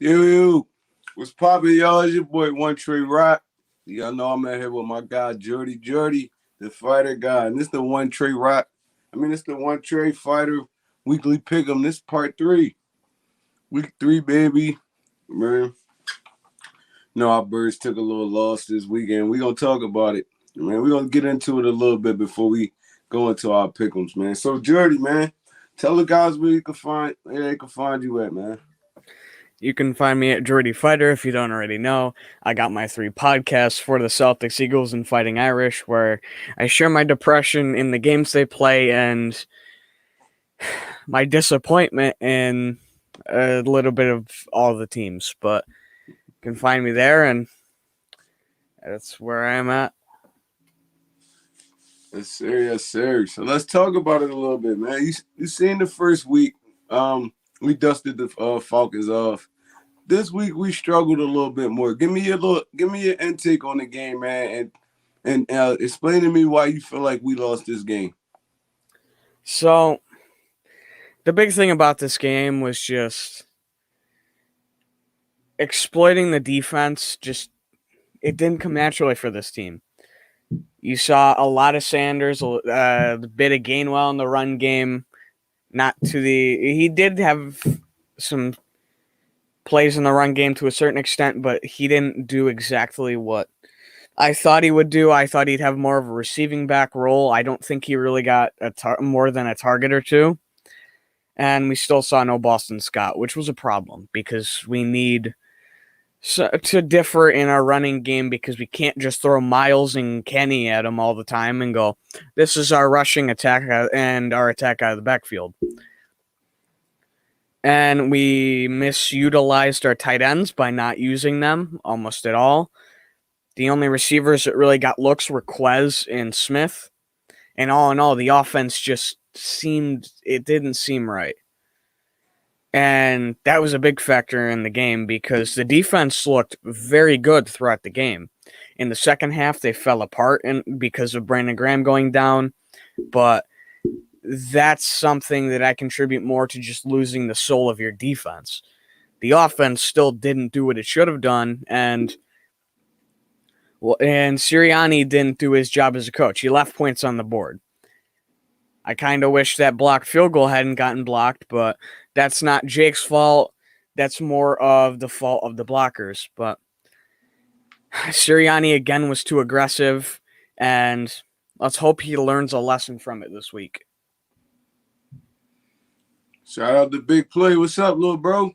Yo, what's poppin', y'all? It's your boy Onetre Rock. Y'all know I'm out here with my guy Jordy, the fighter guy, and this the Onetre Rock. It's the Onetre Fighter Weekly Pick'em. This part 3, week 3, baby. Man, our birds took a little loss this weekend. We gonna talk about it, man. We gonna get into it a little bit before we go into our pick'ems, man. So Jordy, man, tell the guys where they can find you at, man. You can find me at Jordy Fighter if you don't already know. I got my 3 podcasts for the Celtics, Eagles, and Fighting Irish, where I share my depression in the games they play and my disappointment in a little bit of all the teams. But you can find me there, and that's where I am at. Yes, sir. Yes, sir. So let's talk about it a little bit, man. You seen the first week? We dusted the Falcons off. This week we struggled a little bit more. Give me your intake on the game, man, and explain to me why you feel like we lost this game. So, the big thing about this game was just exploiting the defense. It didn't come naturally for this team. You saw a lot of Sanders, a bit of Gainwell in the run game. He did have some plays in the run game to a certain extent, but he didn't do exactly what I thought he would do. I thought he'd have more of a receiving back role. I don't think he really got more than a target or two. And we still saw no Boston Scott, which was a problem because we need to differ in our running game because we can't just throw Miles and Kenny at him all the time and go, this is our rushing attack and our attack out of the backfield. And we misutilized our tight ends by not using them almost at all. The only receivers that really got looks were Quez and Smith. And all in all, the offense just didn't seem right. And that was a big factor in the game because the defense looked very good throughout the game. In the second half, they fell apart because of Brandon Graham going down. But that's something that I contribute more to just losing the soul of your defense. The offense still didn't do what it should have done, and Sirianni didn't do his job as a coach. He left points on the board. I kind of wish that blocked field goal hadn't gotten blocked, but that's not Jake's fault. That's more of the fault of the blockers. But Sirianni, again, was too aggressive, and let's hope he learns a lesson from it this week. Shout out to Big Play. What's up, little bro?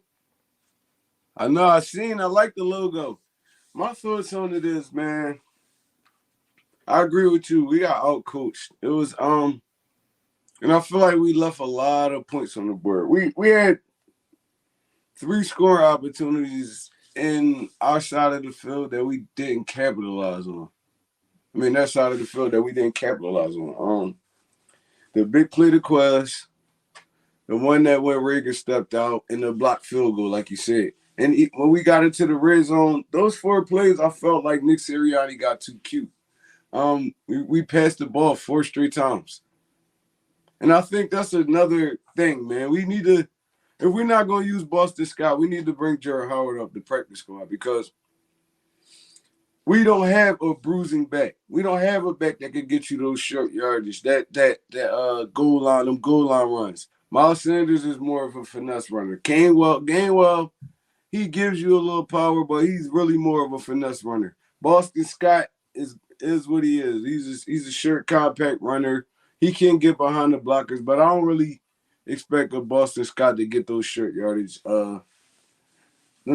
I know I like the logo. My thoughts on it is, man, I agree with you. We got outcoached. It was and I feel like we left a lot of points on the board. We had 3 scoring opportunities in our side of the field that we didn't capitalize on. That side of the field that we didn't capitalize on. The big play to Quest, the one that when Rager stepped out, and the blocked field goal, like you said. And when we got into the red zone, those 4 plays, I felt like Nick Sirianni got too cute. We passed the ball 4 straight times. And I think that's another thing, man. We need to, if we're not going to use Boston Scott, we need to bring Jared Howard up the practice squad because we don't have a bruising back. We don't have a back that can get you those short yardage, that goal line runs. Miles Sanders is more of a finesse runner. Gainwell, he gives you a little power, but he's really more of a finesse runner. Boston Scott is what he is. He's a short, compact runner. He can get behind the blockers, but I don't really expect a Boston Scott to get those short yardage,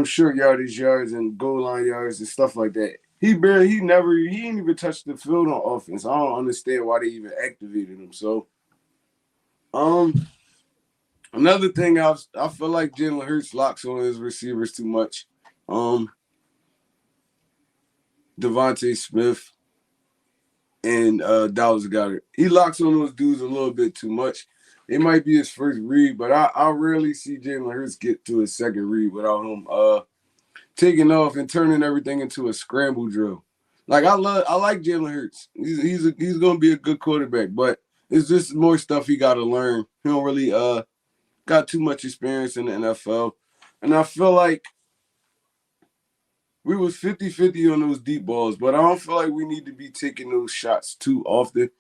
yards and goal line yards and stuff like that. He ain't even touched the field on offense. I don't understand why they even activated him. So, another thing, I feel like Jalen Hurts locks on his receivers too much. Devontae Smith and Dallas Goedert. He locks on those dudes a little bit too much. It might be his first read, but I rarely see Jalen Hurts get to his second read without him taking off and turning everything into a scramble drill. Like I like Jalen Hurts. He's gonna be a good quarterback, but it's just more stuff he got to learn. He don't really got too much experience in the NFL, and I feel like we was 50-50 on those deep balls, but I don't feel like we need to be taking those shots too often.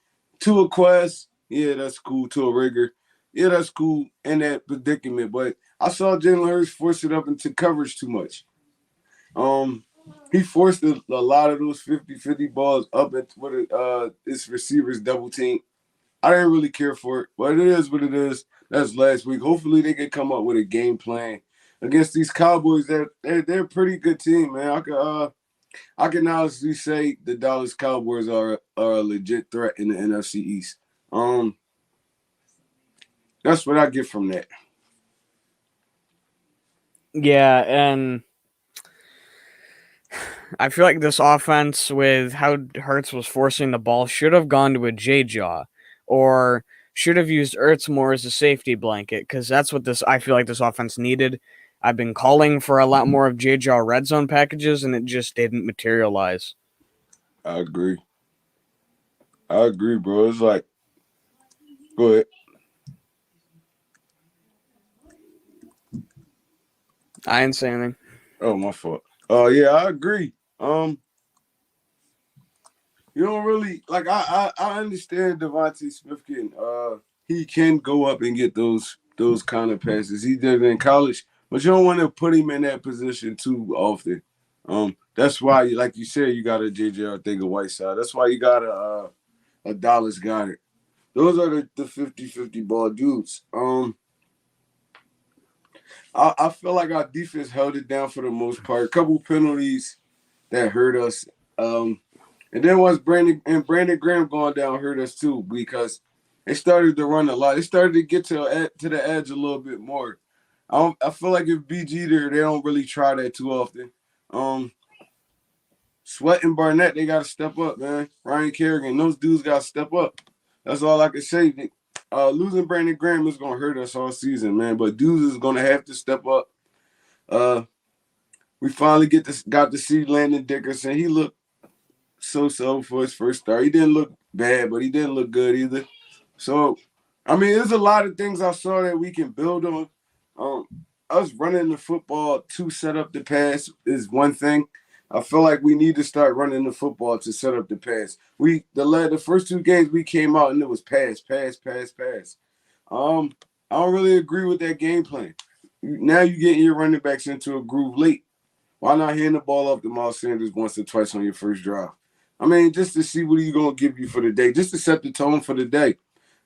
To a Quest, yeah, that's cool. To a Rigger, yeah, that's cool in that predicament. But I saw Jalen Hurts force it up into coverage too much. He forced a lot of those 50-50 balls up into what his receivers double team. I didn't really care for it, but it is what it is. That's last week. Hopefully they can come up with a game plan against these Cowboys. They're a pretty good team, man. I can honestly say the Dallas Cowboys are a legit threat in the NFC East. That's what I get from that. Yeah, and I feel like this offense, with how Hurts was forcing the ball, should have gone to a J-Jaw, or should have used Ertz more as a safety blanket, because that's what I feel like this offense needed. I've been calling for a lot more of J-Jaw red zone packages, and it just didn't materialize. I agree, bro. It's like, go ahead. I didn't say anything. Oh, my fault. Yeah, I agree. You don't really like. I understand Devontae Smith he can go up and get those kind of passes. He did it in college, but you don't want to put him in that position too often. That's why, like you said, you got a JJ Arthur-Whiteside. That's why you got a Dallas Goedert. Those are the 50-50 ball dudes. I feel like our defense held it down for the most part. A couple penalties that hurt us. And then once Brandon Graham going down hurt us too, because they started to run a lot. They started to get to the edge a little bit more. I feel like if BG there, they don't really try that too often. Sweat and Barnett, they got to step up, man. Ryan Kerrigan, those dudes got to step up. That's all I can say. Losing Brandon Graham is going to hurt us all season, man. But dudes is going to have to step up. We finally got to see Landon Dickerson. He looked so for his first start. He didn't look bad, but he didn't look good either. So, I mean, there's a lot of things I saw that we can build on. Us running the football to set up the pass is one thing. I feel like we need to start running the football to set up the pass. The first two games we came out and it was pass. I don't really agree with that game plan. Now you're getting your running backs into a groove late. Why not hand the ball off to Miles Sanders once or twice on your first drive? I mean, just to see what he's going to give you for the day, just to set the tone for the day.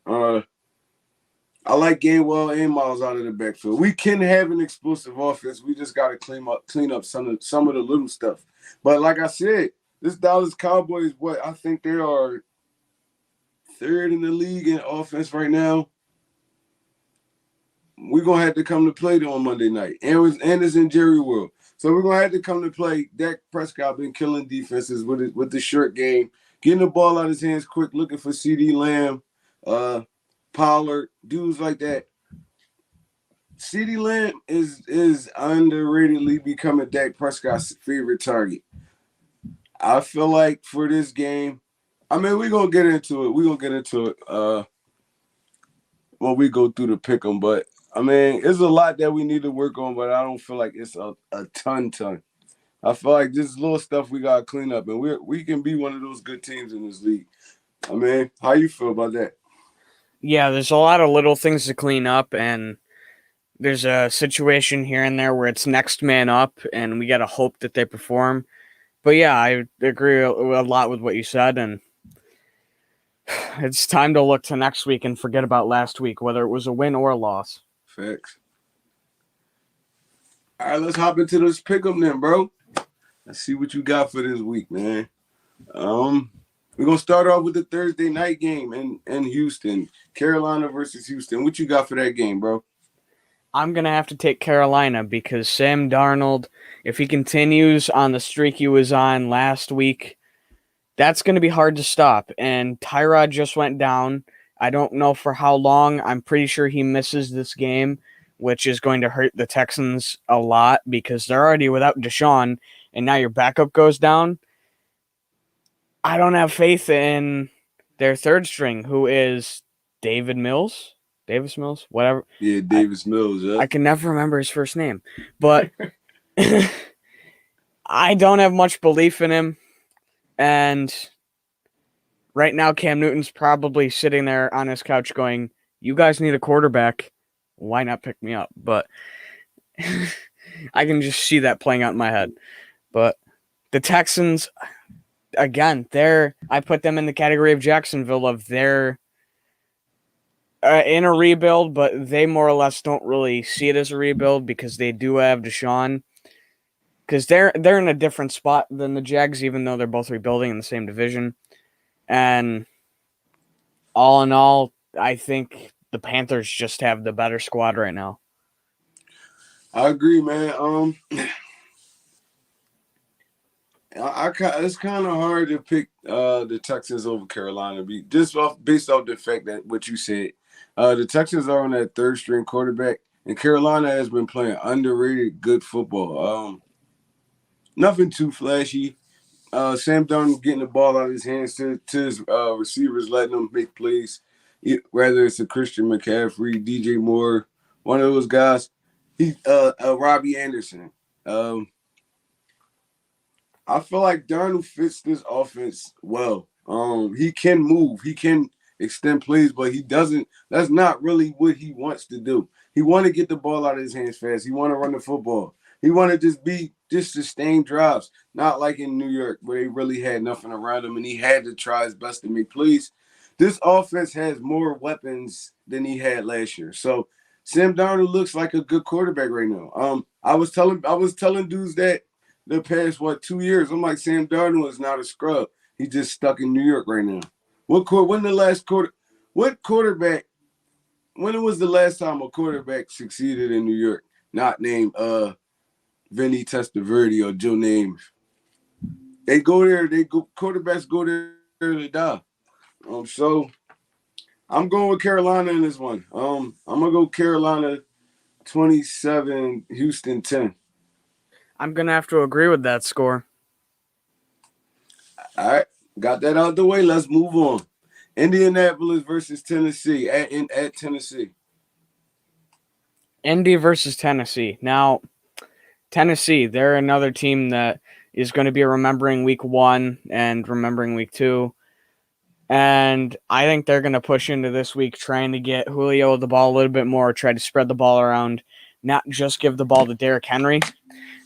I like Gainwell and Miles out of the backfield. We can have an explosive offense. We just got to clean up some of the little stuff. But like I said, this Dallas Cowboys, I think they are third in the league in offense right now. We're going to have to come to play them on Monday night. And it's in Jerry World. So we're going to have to come to play. Dak Prescott been killing defenses with the short game, getting the ball out of his hands quick, looking for CeeDee Lamb, Pollard, dudes like that. CeeDee Lamb is underratedly becoming Dak Prescott's favorite target. I feel like for this game, I mean, we're going to get into it. When we go through the Pickem, but I mean, it's a lot that we need to work on, but I don't feel like it's a ton. I feel like this little stuff we gotta clean up, and we can be one of those good teams in this league. I mean, how you feel about that? Yeah, there's a lot of little things to clean up, and there's a situation here and there where it's next man up, and we gotta hope that they perform. But yeah, I agree a lot with what you said, and it's time to look to next week and forget about last week, whether it was a win or a loss. Facts. All right, let's hop into this Pick'em then, bro. Let's see what you got for this week, man. We're gonna start off with the Thursday night game in Houston, Carolina versus Houston. What you got for that game, bro? I'm gonna have to take Carolina because Sam Darnold, if he continues on the streak he was on last week, that's going to be hard to stop. And Tyrod just went down. I don't know for how long. I'm pretty sure he misses this game, which is going to hurt the Texans a lot because they're already without Deshaun, and now your backup goes down. I don't have faith in their third string, who is Davis Mills, whatever. Yeah, Davis Mills. Yeah. I can never remember his first name, but I don't have much belief in him. And right now, Cam Newton's probably sitting there on his couch going, you guys need a quarterback. Why not pick me up? But I can just see that playing out in my head. But the Texans, again, I put them in the category of Jacksonville of they're in a rebuild, but they more or less don't really see it as a rebuild because they do have Deshaun. Because they're in a different spot than the Jags, even though they're both rebuilding in the same division. And all in all, I think the Panthers just have the better squad right now. I agree, man. It's kind of hard to pick the Texans over Carolina, based off the fact that what you said. The Texans are on that third string quarterback, and Carolina has been playing underrated good football. Nothing too flashy. Sam Darnold getting the ball out of his hands to his receivers, letting them make plays. Whether it's a Christian McCaffrey, DJ Moore, one of those guys. Robbie Anderson. I feel like Darnold fits this offense well. He can move, he can extend plays, but he doesn't. That's not really what he wants to do. He want to get the ball out of his hands fast. He want to run the football. He want to just sustain drives, not like in New York where they really had nothing around him and he had to try his best to make plays. This offense has more weapons than he had last year. So Sam Darnold looks like a good quarterback right now. I was telling dudes that the past 2 years. I'm like, Sam Darnold is not a scrub. He's just stuck in New York right now. When was the last time a quarterback succeeded in New York? Not named Vinny Testaverde or Joe Namath. They go there. Quarterbacks go there to die. So I'm going with Carolina in this one. I'm gonna go Carolina 27, Houston 10. I'm going to have to agree with that score. All right, got that out the way. Let's move on. Indianapolis versus Tennessee at Tennessee. Indy versus Tennessee. Now, Tennessee, they're another team that is going to be remembering week 1 and remembering week 2. And I think they're going to push into this week trying to get Julio the ball a little bit more, try to spread the ball around, not just give the ball to Derrick Henry.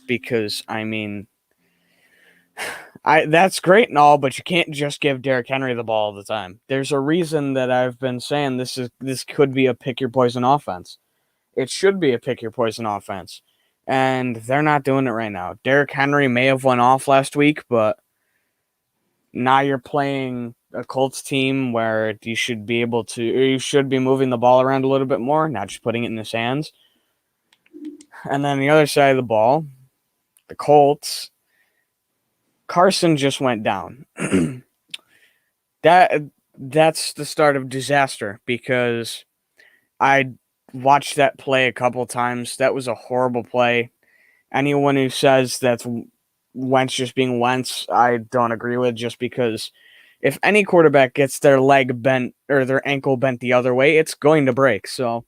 Because, I mean, that's great and all, but you can't just give Derrick Henry the ball all the time. There's a reason that I've been saying this could be a pick your poison offense. It should be a pick your poison offense. And they're not doing it right now. Derrick Henry may have went off last week, but now you're playing a Colts team where you should be moving the ball around a little bit more, not just putting it in his hands. And then the other side of the ball, the Colts, Carson just went down. That's the start of disaster because I watched that play a couple times. That was a horrible play. Anyone who says that's Wentz just being Wentz, I don't agree with, just because if any quarterback gets their leg bent or their ankle bent the other way, it's going to break. So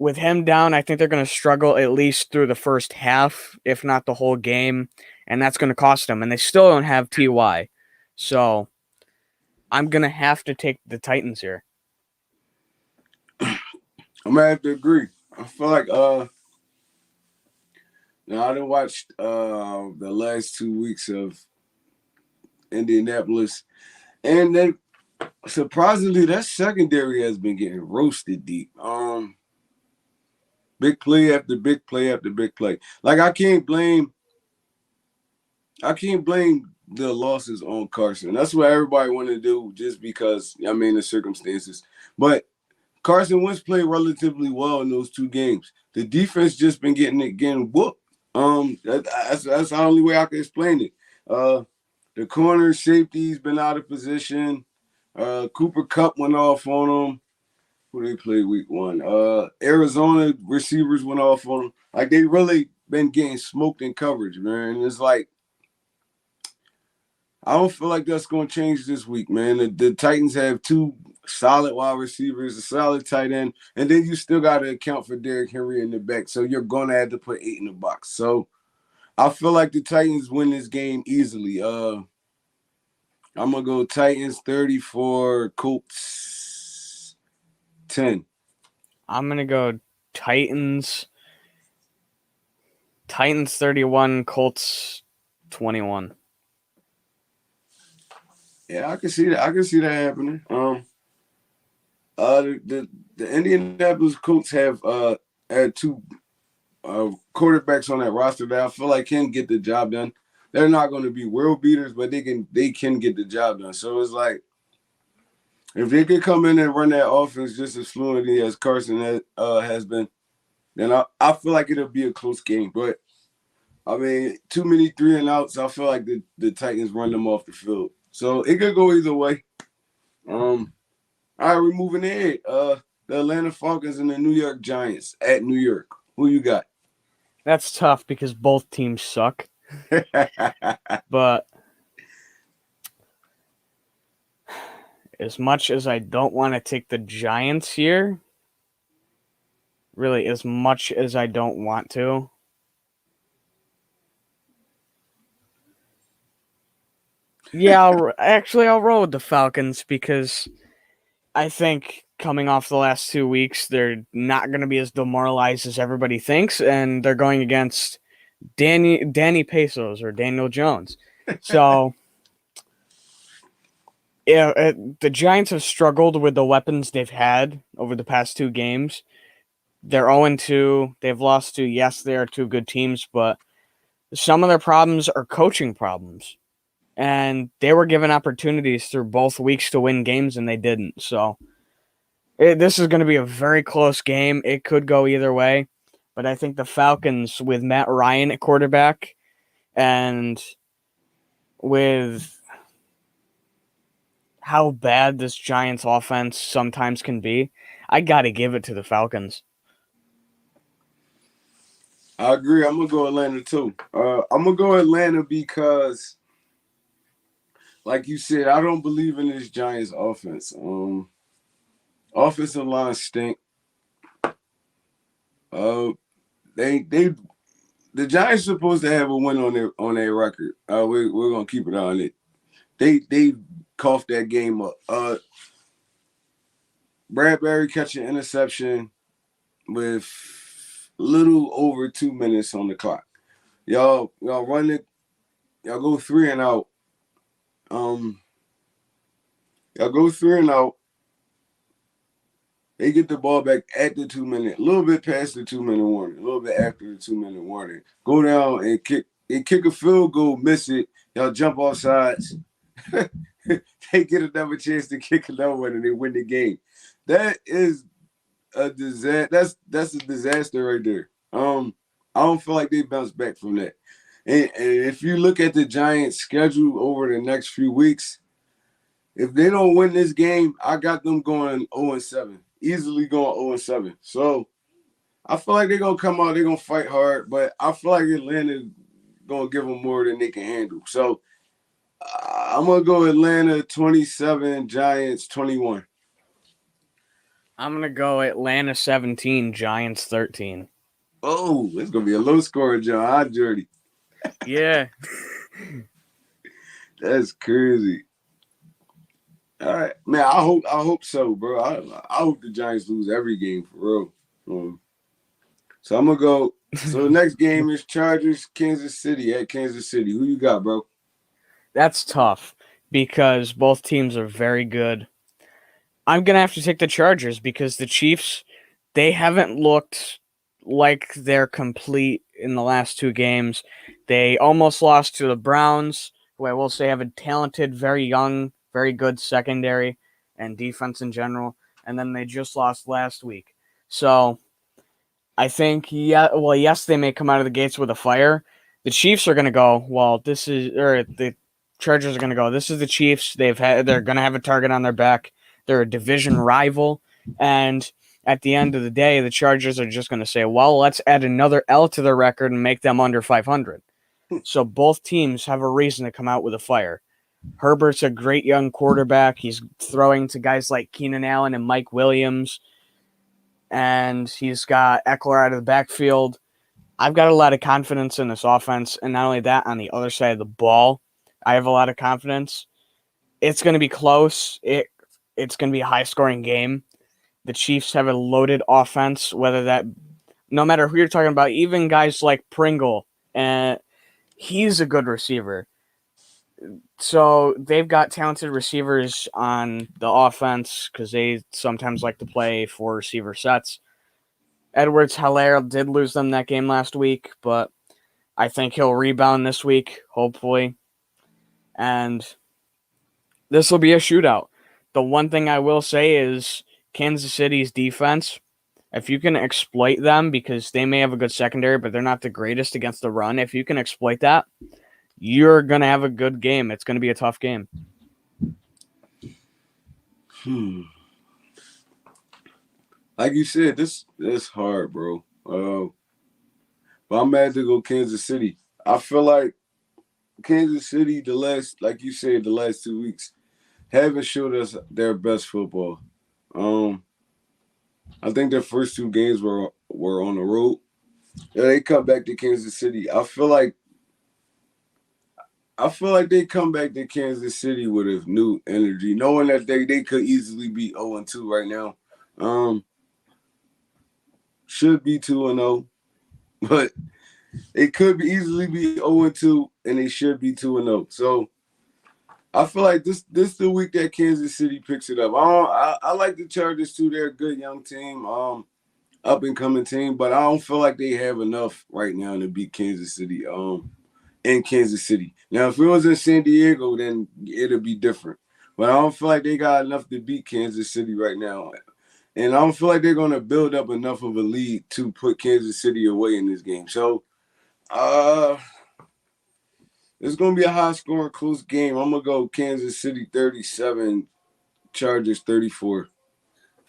with him down, I think they're going to struggle at least through the first half, if not the whole game, and that's going to cost them. And they still don't have T.Y. So I'm going to have to take the Titans here. I'm going to have to agree. I feel like I didn't watch the last 2 weeks of Indianapolis, and then surprisingly, that secondary has been getting roasted deep. Big play after big play after big play. Like I can't blame the losses on Carson. That's what everybody want to do, just because the circumstances. But Carson Wentz played relatively well in those 2 games. The defense just been getting whooped. That's the only way I can explain it. The corner safety's been out of position. Cooper Kupp went off on them. Who they played week 1? Arizona receivers went off on them. Like, they really been getting smoked in coverage, man. And it's like, I don't feel like that's going to change this week, man. The Titans have 2 solid wide receivers, a solid tight end, and then you still got to account for Derrick Henry in the back. So you're going to have to put 8 in the box. So I feel like the Titans win this game easily. I'm gonna go Titans 34, Colts 10. I'm gonna go Titans 31, Colts 21. Yeah, I can see that. I can see that happening. The Indianapolis Colts have had two quarterbacks on that roster that I feel like can get the job done. They're not going to be world beaters, but they can get the job done. So it's like if they could come in and run that offense just as fluently as Carson has been, then I feel like it'll be a close game. But I mean, too many 3-and-outs. I feel like the Titans run them off the field. So it could go either way. All right, we're moving ahead. The Atlanta Falcons and the New York Giants at New York. Who you got? That's tough because both teams suck. But as much as I don't want to take the Giants here, really, as much as I don't want to, yeah, I'll roll with the Falcons because I think coming off the last 2 weeks, they're not going to be as demoralized as everybody thinks, and they're going against Danny Pesos or Daniel Jones. So, yeah, the Giants have struggled with the weapons they've had over the past 2 games. They're 0-2. They've lost to, yes, they are 2 good teams, but some of their problems are coaching problems. And they were given opportunities through both weeks to win games, and they didn't. So this is going to be a very close game. It could go either way. But I think the Falcons, with Matt Ryan at quarterback and with how bad this Giants offense sometimes can be, I got to give it to the Falcons. I agree. I'm going to go Atlanta, too. I'm going to go Atlanta because, like you said, I don't believe in this Giants offense. Offensive line stink. The Giants supposed to have a win on their record. We're gonna keep it on it. They coughed that game up. Bradbury catching interception with little over 2 minutes on the clock. Y'all run it. Y'all go 3-and-out. Y'all go 3-and-out. They get the ball back at the 2-minute, a little bit past the 2-minute warning, a little bit after the 2-minute warning. Go down and kick a field goal, miss it. Y'all jump off sides. They get another chance to kick another one and they win the game. That is a disaster. That's a disaster right there. I don't feel like they bounce back from that. And if you look at the Giants' schedule over the next few weeks, if they don't win this game, I got them going 0-7. Easily going 0-7. So I feel like they're gonna come out, they're gonna fight hard, but I feel like Atlanta gonna give them more than they can handle. So I'm gonna go Atlanta 27, Giants 21. I'm gonna go Atlanta 17, Giants 13. Oh, it's gonna be a low scoring, John. Jordy. Yeah. That's crazy. All right, man. I hope so, bro. I hope the Giants lose every game for real. So I'm gonna go. So the next game is Chargers, Kansas City at Kansas City. Who you got, bro? That's tough because both teams are very good. I'm gonna have to take the Chargers because the Chiefs, they haven't looked like they're complete in the last 2 games. They almost lost to the Browns, who I will say have a talented, very young, very good secondary and defense in general, and then they just lost last week. So I think, yes, they may come out of the gates with a fire. The Chiefs are going to go, the Chargers are going to go, this is the Chiefs. They're going to have a target on their back. They're a division rival, and at the end of the day, the Chargers are just going to say, well, let's add another L to their record and make them under 500. So both teams have a reason to come out with a fire. Herbert's a great young quarterback. He's throwing to guys like Keenan Allen and Mike Williams, and he's got Eckler out of the backfield. I've got a lot of confidence in this offense, and not only that, on the other side of the ball, I have a lot of confidence. It's going to be close. It's going to be a high-scoring game. The Chiefs have a loaded offense, no matter who you're talking about, even guys like Pringle, and he's a good receiver. So they've got talented receivers on the offense because they sometimes like to play four receiver sets. Edwards-Helaire did lose them that game last week, but I think he'll rebound this week, hopefully. And this will be a shootout. The one thing I will say is Kansas City's defense, if you can exploit them, because they may have a good secondary, but they're not the greatest against the run, if you can exploit that, you're going to have a good game. It's going to be a tough game. Like you said, this hard, bro. But I'm mad to go Kansas City. I feel like Kansas City, like you said, the last 2 weeks, haven't showed us their best football. I think their first two games were on the road. Yeah, they come back to Kansas City. I feel like they come back to Kansas City with a new energy, knowing that they could easily be 0-2 right now. Should be 2-0, but it could easily be 0-2, and they should be 2-0. So I feel like this the week that Kansas City picks it up. I like the Chargers too. They're a good young team, up and coming team, but I don't feel like they have enough right now to beat Kansas City. In Kansas City. Now, if it was in San Diego, then it'll be different. But I don't feel like they got enough to beat Kansas City right now. And I don't feel like they're going to build up enough of a lead to put Kansas City away in this game. So, it's going to be a high-scoring, close game. I'm going to go Kansas City 37, Chargers 34.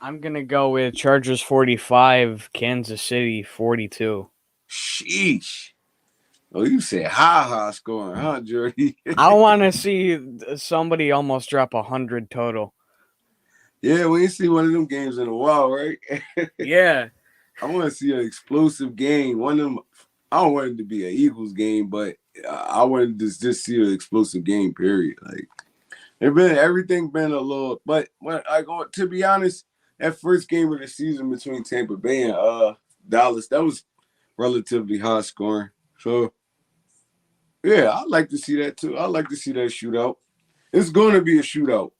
I'm going to go with Chargers 45, Kansas City 42. Sheesh. Oh, you said high scoring, huh, Jordy? I want to see somebody almost drop 100 total. Yeah, we ain't seen one of them games in a while, right? Yeah. I want to see an explosive game. One of them, I don't want it to be an Eagles game, but I wanted to just see an explosive game, period. Like, everything been a little, but to be honest, that first game of the season between Tampa Bay and Dallas, that was relatively high scoring. So, yeah, I'd like to see that too. I'd like to see that shootout. It's going to be a shootout.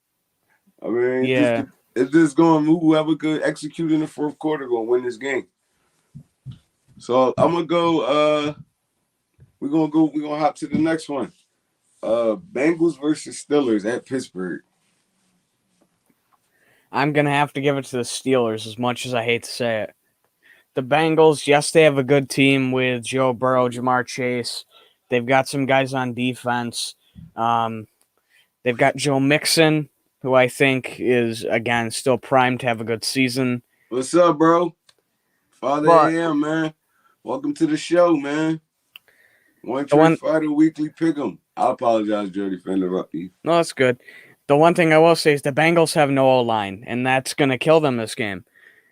I mean, Yeah. it's just going to whoever could execute in the fourth quarter going to win this game. So I'm gonna go. We're gonna hop to the next one. Bengals versus Steelers at Pittsburgh. I'm going to have to give it to the Steelers, as much as I hate to say it. The Bengals, yes, they have a good team with Joe Burrow, Jamar Chase. They've got some guys on defense. They've got Joe Mixon, who I think is, again, still primed to have a good season. What's up, bro? Father AM, man. Welcome to the show, man. Onetre Fighter Weekly Pickem. I apologize, Jody, for interrupting you. No, that's good. The one thing I will say is the Bengals have no O-line, and that's going to kill them this game.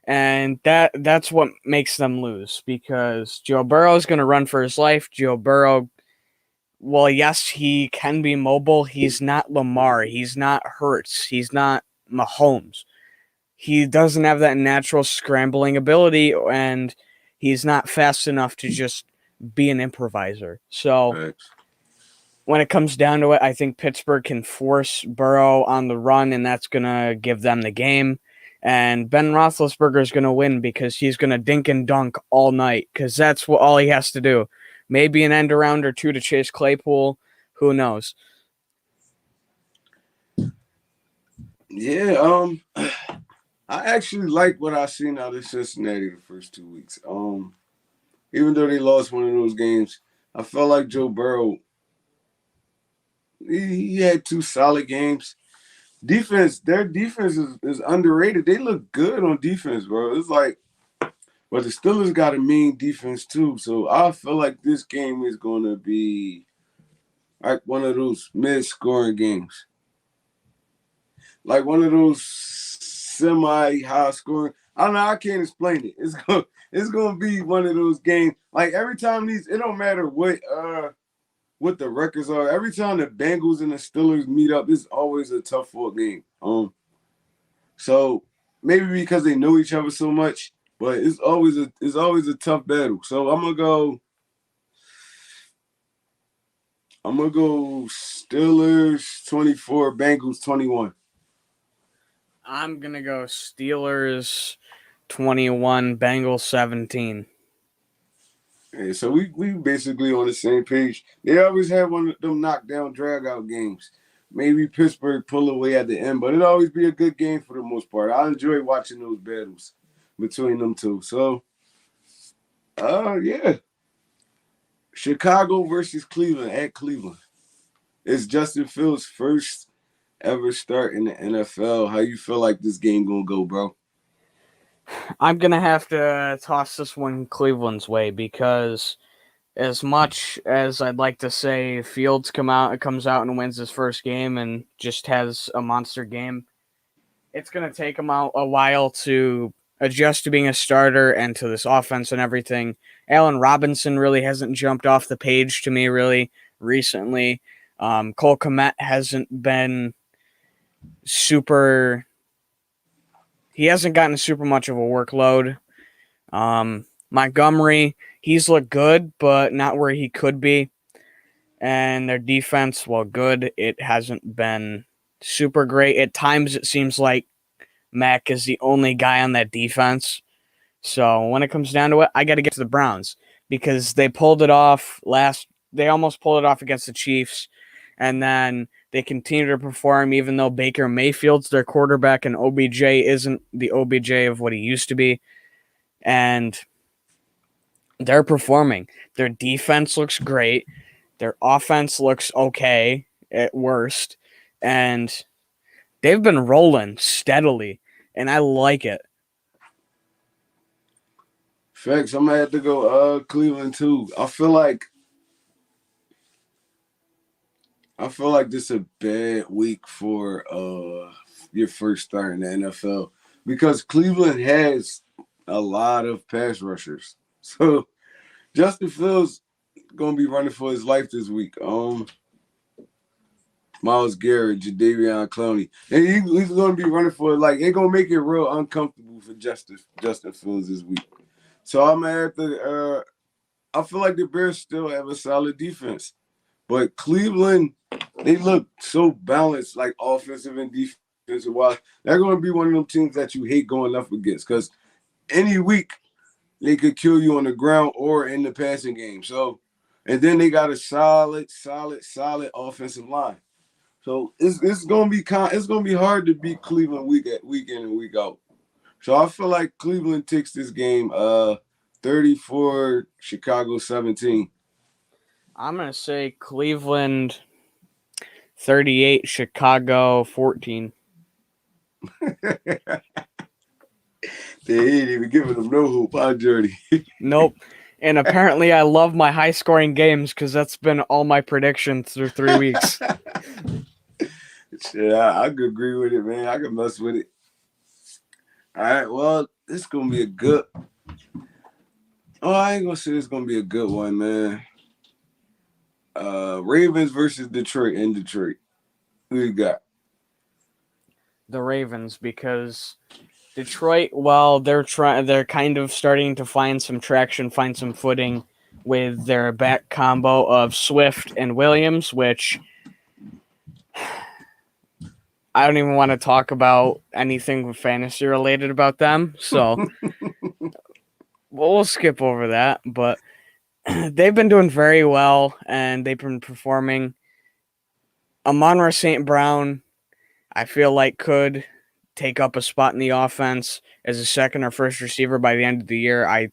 And that's what makes them lose, because Joe Burrow is going to run for his life. Joe Burrow, well, yes, he can be mobile. He's not Lamar. He's not Hurts. He's not Mahomes. He doesn't have that natural scrambling ability, and he's not fast enough to just be an improviser. So when it comes down to it, I think Pittsburgh can force Burrow on the run, and that's going to give them the game. And Ben Roethlisberger is going to win because he's going to dink and dunk all night, because that's all he has to do. Maybe an end around or two to Chase Claypool. Who knows? Yeah, I actually like what I've seen out of Cincinnati the first 2 weeks. Even though they lost one of those games, I felt like Joe Burrow, he had 2 solid games. Their defense is underrated. They look good on defense, bro. It's like, but the Steelers got a mean defense too. So I feel like this game is going to be like one of those mid-scoring games. Like one of those semi-high scoring. I don't know. I can't explain it. It's gonna be one of those games. Like every time it don't matter what the records are. Every time the Bengals and the Steelers meet up, it's always a tough fought game. So maybe because they know each other so much, but it's always a tough battle. So I'm gonna go Steelers 24, Bengals 21. I'm gonna go Steelers 21, Bengals 17. Yeah, so we basically on the same page. They always have one of them knockdown drag out games. Maybe Pittsburgh pull away at the end, but it'll always be a good game for the most part. I enjoy watching those battles between them two. So yeah. Chicago versus Cleveland at Cleveland. It's Justin Fields' first ever start in the NFL. How you feel like this game gonna go, bro? I'm gonna have to toss this one Cleveland's way because as much as I'd like to say Fields comes out and wins his first game and just has a monster game, it's gonna take him out a while to adjust to being a starter and to this offense and everything. Allen Robinson really hasn't jumped off the page to me really recently. Cole Kmet hasn't been super. He hasn't gotten super much of a workload. Montgomery, he's looked good, but not where he could be. And their defense, while good, it hasn't been super great. At times, it seems like Mac is the only guy on that defense. So when it comes down to it, I got to get to the Browns because they pulled it off they almost pulled it off against the Chiefs. And then they continue to perform even though Baker Mayfield's their quarterback and OBJ isn't the OBJ of what he used to be. And they're performing. Their defense looks great. Their offense looks okay at worst. And they've been rolling steadily. And I like it. Facts. I'm gonna have to go Cleveland too. I feel like this is a bad week for your first start in the NFL because Cleveland has a lot of pass rushers. So Justin Fields gonna be running for his life this week. Myles Garrett, Jadeveon Clowney, and he's gonna be running for it's gonna make it real uncomfortable for Justin Fields this week. So I'm gonna have to. I feel like the Bears still have a solid defense, but Cleveland, they look so balanced, like offensive and defensive wise. They're gonna be one of them teams that you hate going up against because any week they could kill you on the ground or in the passing game. So, and then they got a solid offensive line. So it's gonna be hard to beat Cleveland week in and week out. So I feel like Cleveland takes this game 34, Chicago 17. I'm going to say Cleveland 38, Chicago 14. They ain't even giving them no hope, huh, Jordy? Nope. And apparently I love my high-scoring games because that's been all my predictions through 3 weeks. Shit, I could agree with it, man. I could mess with it. All right, well, this is going to be a good... Oh, I ain't going to say it's going to be a good one, man. Ravens versus Detroit in Detroit. Who you got? The Ravens, because Detroit, well, they're kind of starting to find some traction, find some footing with their back combo of Swift and Williams, which I don't even want to talk about anything fantasy related about them. So we'll skip over that, but they've been doing very well and they've been performing. Amon-Ra St. Brown, I feel like could take up a spot in the offense as a second or first receiver by the end of the year. I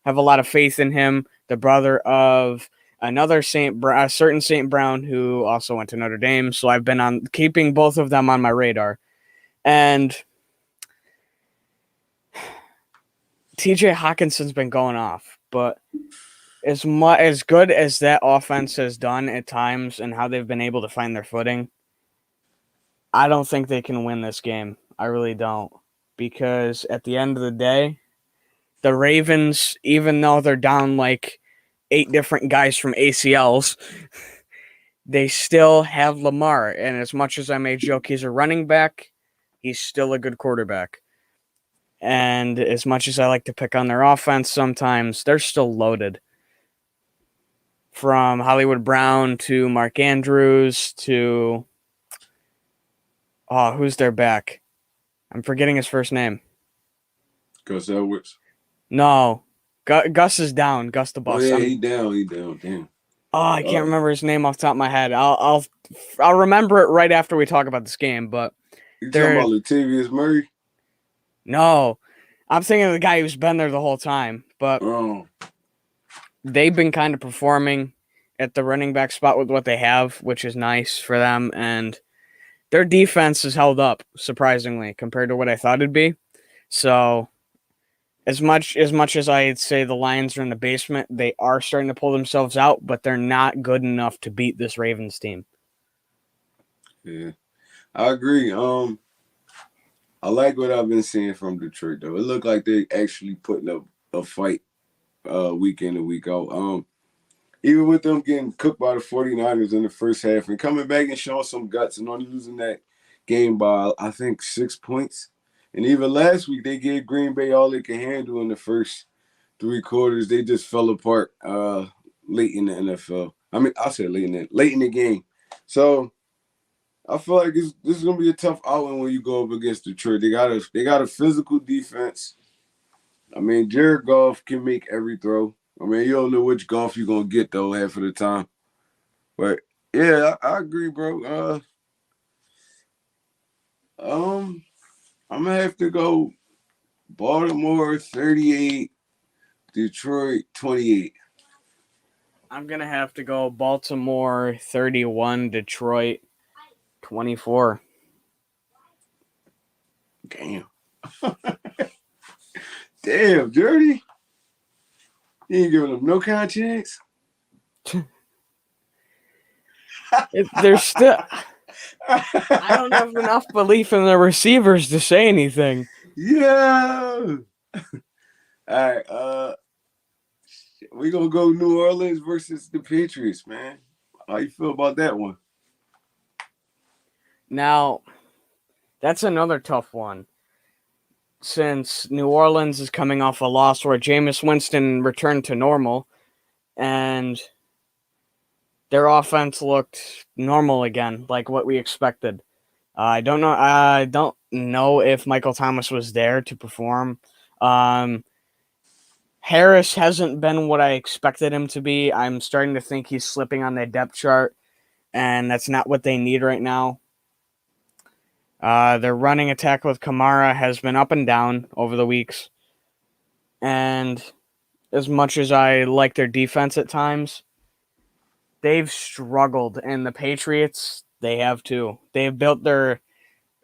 have a lot of faith in him. The brother of another certain St. Brown who also went to Notre Dame. So I've been on keeping both of them on my radar. And TJ Hawkinson's been going off, but as good as that offense has done at times and how they've been able to find their footing, I don't think they can win this game. I really don't. because at the end of the day, the Ravens, even though they're down like 8 different guys from ACLs, they still have Lamar. And as much as I may joke he's a running back, he's still a good quarterback. And as much as I like to pick on their offense sometimes, they're still loaded. From Hollywood Brown to Mark Andrews to... Oh, who's their back? I'm forgetting his first name. Gus Edwards. No. Gus is down. Gus the Bus. Oh, yeah, he down. Damn. Oh, I can't remember his name off the top of my head. I'll remember it right after we talk about this game, but... You talking about Latavius Murray? No. I'm thinking of the guy who's been there the whole time, but they've been kind of performing at the running back spot with what they have, which is nice for them, and their defense has held up, surprisingly, compared to what I thought it'd be. So, as much as I'd say the Lions are in the basement, they are starting to pull themselves out, but they're not good enough to beat this Ravens team. Yeah, I agree. I like what I've been seeing from Detroit, though. It looked like they actually putting up a fight week in and week out. Even with them getting cooked by the 49ers in the first half and coming back and showing some guts and only losing that game by, I think, 6 points. And even last week, they gave Green Bay all they could handle in the first 3 quarters. They just fell apart late in the NFL. I mean, I said late in the game. So I feel like this is gonna be a tough outing when you go up against Detroit. They got a physical defense. I mean, Jared Goff can make every throw. I mean, you don't know which Goff you're gonna get though half of the time. But yeah, I agree, bro. I'm gonna have to go Baltimore 38, Detroit 28. I'm gonna have to go Baltimore 31, Detroit 24. Damn. Damn, Dirty. You ain't giving them no kind of chance. There's still... I don't have enough belief in the receivers to say anything. Yeah. All right. We're going to go New Orleans versus the Patriots, man. How you feel about that one? Now, that's another tough one. Since New Orleans is coming off a loss where Jameis Winston returned to normal, and their offense looked normal again, like what we expected. I don't know if Michael Thomas was there to perform. Harris hasn't been what I expected him to be. I'm starting to think he's slipping on their depth chart, and that's not what they need right now. Their running attack with Kamara has been up and down over the weeks. And as much as I like their defense at times, they've struggled. And the Patriots, they have too. They've built their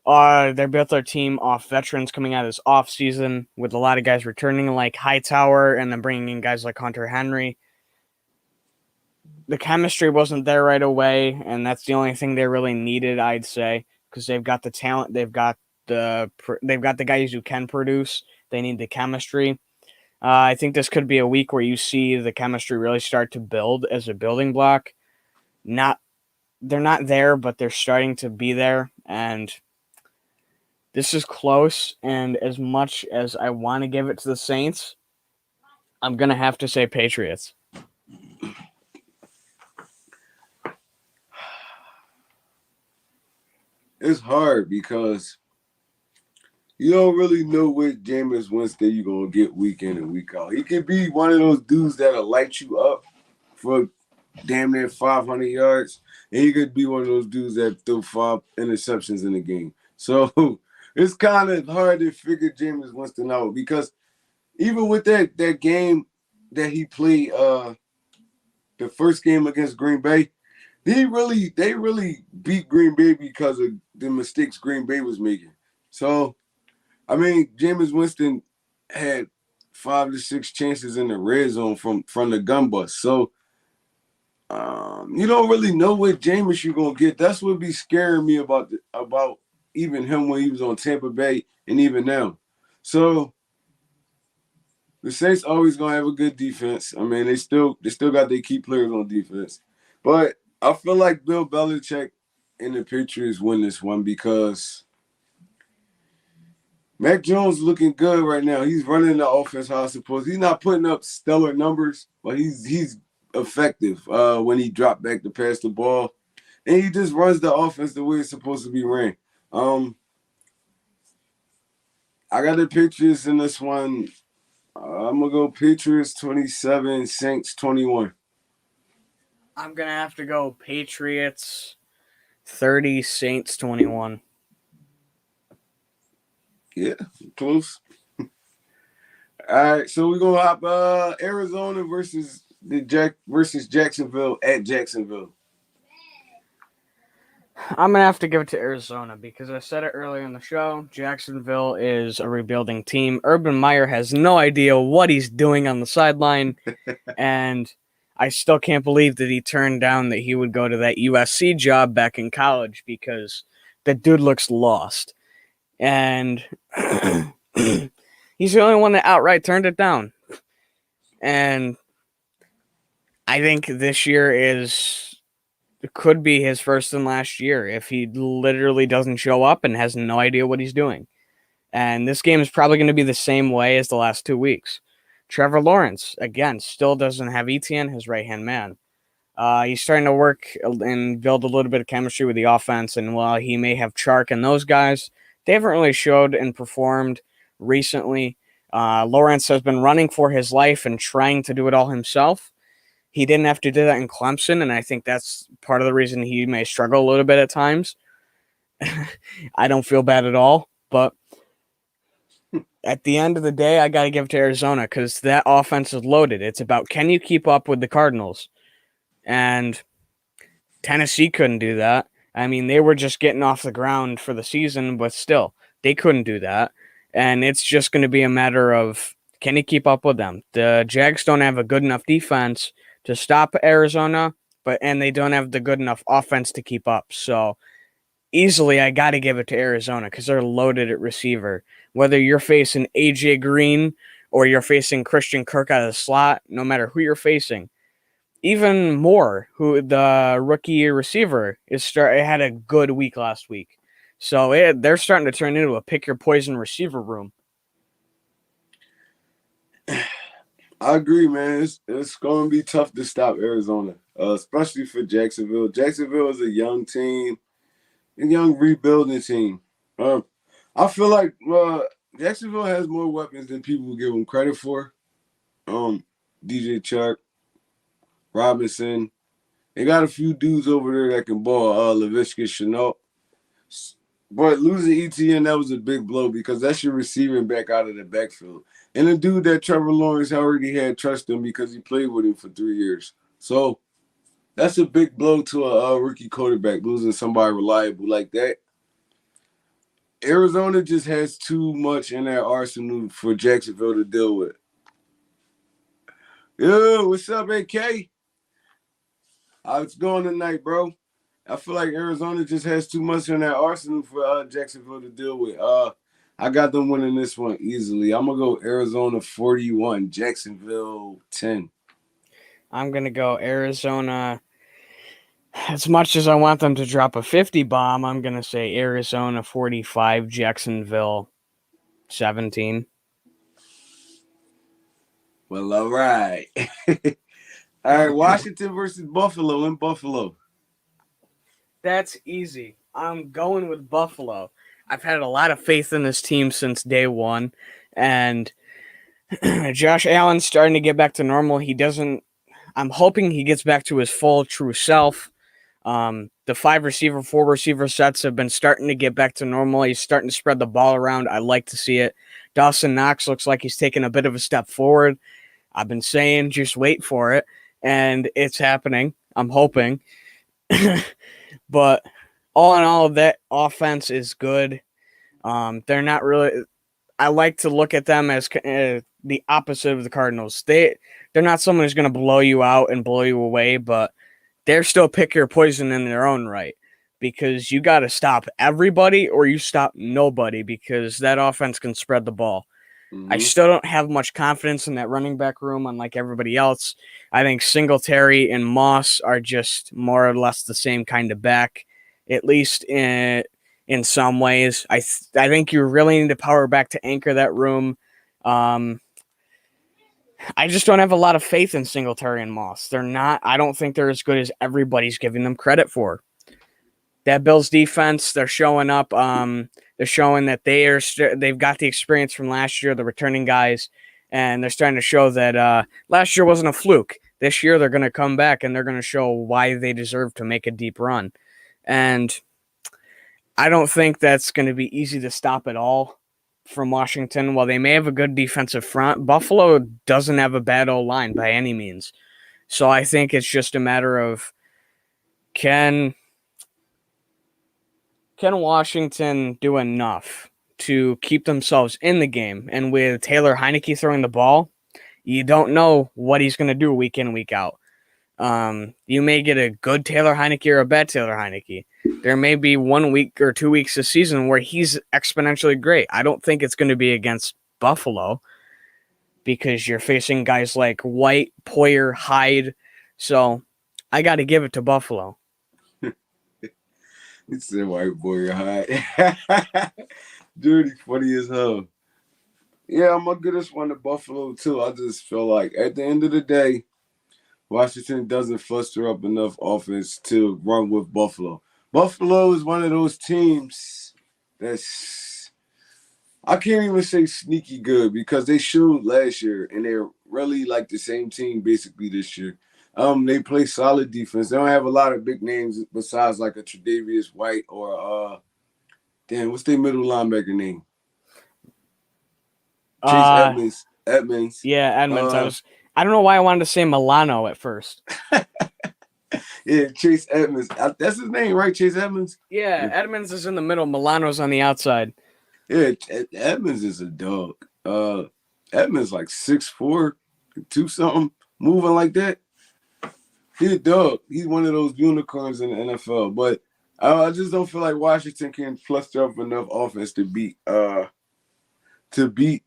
team off veterans coming out of this offseason with a lot of guys returning like Hightower and then bringing in guys like Hunter Henry. The chemistry wasn't there right away, and that's the only thing they really needed, I'd say. Because they've got the talent, they've got the guys who can produce. They need the chemistry. I think this could be a week where you see the chemistry really start to build as a building block. They're not there, but they're starting to be there, and this is close. And as much as I want to give it to the Saints, I'm gonna have to say Patriots. It's hard because you don't really know what Jameis Winston you're going to get week in and week out. He could be one of those dudes that'll light you up for damn near 500 yards, and he could be one of those dudes that threw 5 interceptions in the game. So it's kind of hard to figure Jameis Winston out because even with that game that he played, the first game against Green Bay, they really beat Green Bay because of the mistakes Green Bay was making. So, I mean, Jameis Winston had 5 to 6 chances in the red zone from the gun bust. So, you don't really know what Jameis you're gonna get. That's what be scaring me about even him when he was on Tampa Bay and even now. So the Saints always gonna have a good defense. I mean, they still got their key players on defense, but I feel like Bill Belichick and the Patriots win this one because Mac Jones looking good right now. He's running the offense how it's supposed. He's not putting up stellar numbers, but he's effective when he dropped back to pass the ball, and he just runs the offense the way it's supposed to be ran. I got the Patriots in this one. I'm gonna go Patriots 27, Saints 21. I'm going to have to go Patriots 30, Saints 21. Yeah, close. All right, so we're gonna hop Arizona versus Jacksonville at Jacksonville. I'm going to have to give it to Arizona because I said it earlier in the show. Jacksonville is a rebuilding team. Urban Meyer has no idea what he's doing on the sideline, and I still can't believe that he turned down that he would go to that USC job back in college because the dude looks lost. And he's the only one that outright turned it down. And I think this year could be his first and last year if he literally doesn't show up and has no idea what he's doing. And this game is probably going to be the same way as the last 2 weeks. Trevor Lawrence, again, still doesn't have Etienne, his right-hand man. He's starting to work and build a little bit of chemistry with the offense, and while he may have Chark and those guys, they haven't really showed and performed recently. Lawrence has been running for his life and trying to do it all himself. He didn't have to do that in Clemson, and I think that's part of the reason he may struggle a little bit at times. I don't feel bad at all, but at the end of the day, I got to give it to Arizona because that offense is loaded. It's about, can you keep up with the Cardinals? And Tennessee couldn't do that. I mean, they were just getting off the ground for the season, but still, they couldn't do that. And it's just going to be a matter of, can you keep up with them? The Jags don't have a good enough defense to stop Arizona, and they don't have the good enough offense to keep up. So easily, I got to give it to Arizona because they're loaded at receiver. Whether you're facing AJ Green or you're facing Christian Kirk out of the slot, no matter who you're facing. Even Moore, who the rookie receiver had a good week last week. So they're starting to turn into a pick your poison receiver room. I agree, man. It's going to be tough to stop Arizona, especially for Jacksonville. Jacksonville is a young team, a young rebuilding team. I feel like Jacksonville has more weapons than people give them credit for. DJ Chark, Robinson. They got a few dudes over there that can ball. Laviska Shenault. But losing ETN, that was a big blow because that's your receiving back out of the backfield. And a dude that Trevor Lawrence already had trust in because he played with him for 3 years. So that's a big blow to a rookie quarterback, losing somebody reliable like that. Arizona just has too much in their arsenal for Jacksonville to deal with. Yo, what's up, AK? How's it going tonight, bro? I feel like Arizona just has too much in their arsenal for Jacksonville to deal with. I got them winning this one easily. I'm going to go Arizona 41, Jacksonville 10. I'm going to go Arizona. As much as I want them to drop a 50 bomb, I'm going to say Arizona 45, Jacksonville 17. Well, all right. All right, Washington versus Buffalo in Buffalo. That's easy. I'm going with Buffalo. I've had a lot of faith in this team since day one, and Josh Allen's starting to get back to normal. I'm hoping he gets back to his full, true self. The 4 receiver sets have been starting to get back to normal. He's starting to spread the ball around. I like to see it. Dawson Knox looks like he's taking a bit of a step forward. I've been saying, just wait for it, and it's happening. I'm hoping. But all in all, that offense is good. They're not really. I like to look at them as the opposite of the Cardinals. They're not someone who's going to blow you out and blow you away, but they're still pick your poison in their own right. because you got to stop everybody or you stop nobody because that offense can spread the ball. I still don't have much confidence in that running back room, unlike everybody else. I think Singletary and Moss are just more or less the same kind of back, at least in some ways. I think you really need a power back to anchor that room. I just don't have a lot of faith in Singletary and Moss. They're not. I don't think they're as good as everybody's giving them credit for. That Bills defense, they're showing up. They're showing that they've got the experience from last year, the returning guys, and they're starting to show that last year wasn't a fluke. This year they're going to come back and they're going to show why they deserve to make a deep run. And I don't think that's going to be easy to stop at all from Washington. While they may have a good defensive front, Buffalo doesn't have a bad O-line by any means. So I think it's just a matter of can Washington do enough to keep themselves in the game? And with Taylor Heineke throwing the ball, you don't know what he's going to do week in, week out. You may get a good Taylor Heineke or a bad Taylor Heineke. There may be 1 week or 2 weeks this season where he's exponentially great. I don't think it's going to be against Buffalo because you're facing guys like White, Poyer, Hyde. So I got to give it to Buffalo. He said White Poyer, Hyde. Dirty, funny as hell. Yeah, I'm going to give this one to Buffalo, too. I just feel like at the end of the day, Washington doesn't fluster up enough offense to run with Buffalo. Buffalo is one of those teams that's, I can't even say sneaky good because they showed last year and they're really like the same team basically this year. They play solid defense. They don't have a lot of big names besides like a Tre'Davious White or what's their middle linebacker name? Chase Edmonds. Yeah, Edmonds. I don't know why I wanted to say Milano at first. Yeah, Chase Edmonds. That's his name, right? Chase Edmonds? Yeah, Edmonds is in the middle. Milano's on the outside. Yeah, Edmonds is a dog. Edmonds like 6'4", 2-something, moving like that. He's a dog. He's one of those unicorns in the NFL. But I just don't feel like Washington can fluster up enough offense to beat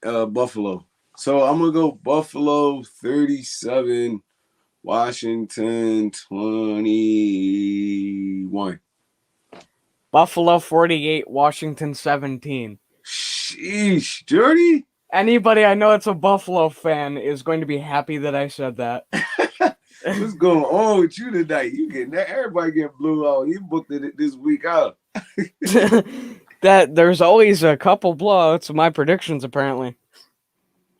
Buffalo. So I'm gonna go Buffalo 37, Washington 21. Buffalo 48, Washington 17. Sheesh, Jordy. Anybody I know that's a Buffalo fan is going to be happy that I said that. What's going on with you tonight? You getting that? Everybody getting blew out. You booked it this week out. That there's always a couple blowouts of my predictions, apparently.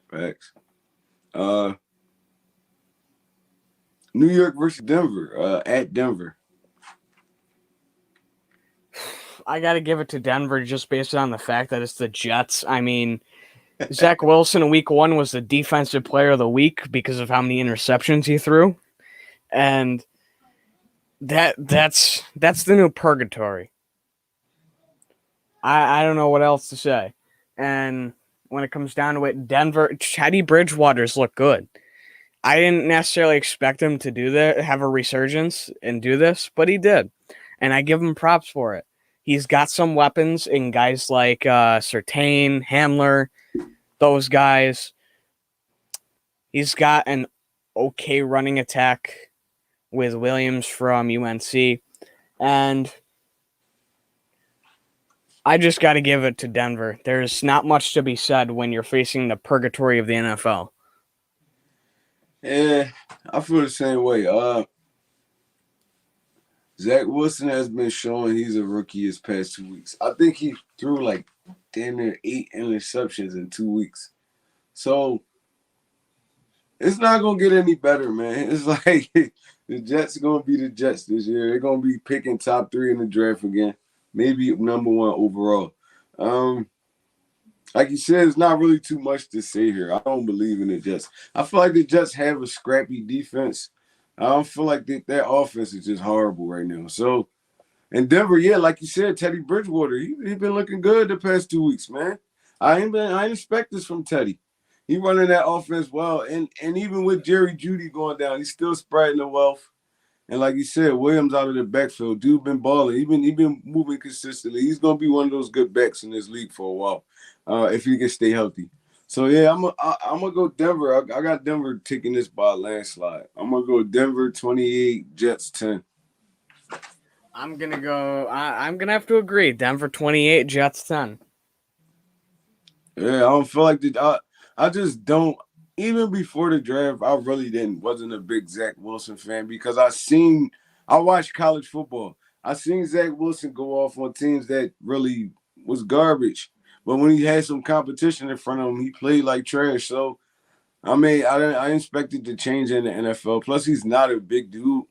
Facts. New York versus Denver. At Denver. I got to give it to Denver just based on the fact that it's the Jets. I mean, Zach Wilson in week 1 was the defensive player of the week because of how many interceptions he threw. And that's the new purgatory. I don't know what else to say. And when it comes down to it, Denver, Teddy Bridgewater's look good. I didn't necessarily expect him to do that, have a resurgence and do this, but he did. And I give him props for it. He's got some weapons in guys like Surtain, Hamler, those guys. He's got an okay running attack with Williams from UNC. And I just got to give it to Denver. There's not much to be said when you're facing the purgatory of the NFL. Yeah, I feel the same way. Zach Wilson has been showing he's a rookie his past 2 weeks. I think he threw like damn near 8 interceptions in 2 weeks. So it's not going to get any better, man. It's like the Jets are going to be the Jets this year. They're going to be picking top 3 in the draft again. Maybe number 1 overall. Like you said, it's not really too much to say here. I don't believe in the Jets. I feel like the Jets have a scrappy defense. I don't feel like their offense is just horrible right now. So, in Denver, yeah, like you said, Teddy Bridgewater, he's been looking good the past 2 weeks, man. I didn't expect this from Teddy. He running that offense well, and even with Jerry Jeudy going down, he's still spreading the wealth. And like you said, Williams out of the backfield. Dude been balling. He been moving consistently. He's gonna be one of those good backs in this league for a while, if he can stay healthy. So yeah, I'm gonna go Denver. I got Denver taking this by a landslide. I'm gonna go Denver 28, Jets 10. I'm gonna have to agree. Denver 28, Jets 10. Yeah, I don't feel like I just don't. Even before the draft, I really wasn't a big Zach Wilson fan because I watched college football. I seen Zach Wilson go off on teams that really was garbage. But when he had some competition in front of him, he played like trash. So I mean, I expected to change in the NFL. Plus, he's not a big dude,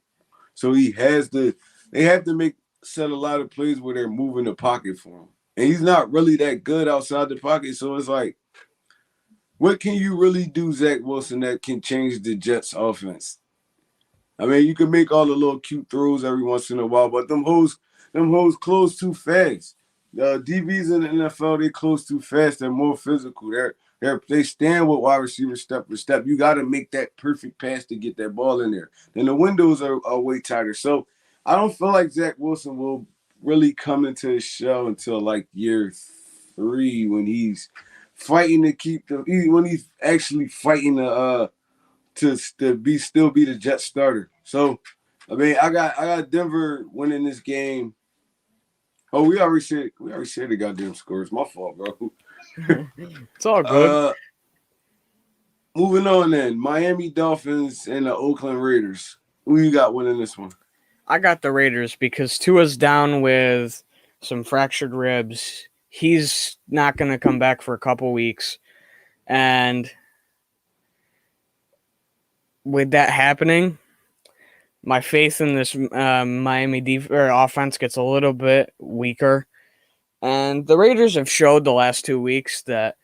so he has to. They have to set a lot of plays where they're moving the pocket for him, and he's not really that good outside the pocket. So it's like, what can you really do, Zach Wilson, that can change the Jets' offense? I mean, you can make all the little cute throws every once in a while, but them hoes close too fast. The DBs in the NFL, they close too fast. They're more physical. They stand with wide receivers step for step. You got to make that perfect pass to get that ball in there. Then the windows are way tighter. So I don't feel like Zach Wilson will really come into his shell until like year 3 when he's fighting to when he's actually fighting to be the Jet starter. So I mean, I got Denver winning this game. Oh, we already said the goddamn scores. My fault, bro. It's all good. Moving on then. Miami Dolphins and the Oakland Raiders. Who you got winning this one? I got the Raiders because Tua's down with some fractured ribs. He's not going to come back for a couple weeks. And with that happening, my faith in this Miami offense gets a little bit weaker. And the Raiders have showed the last 2 weeks that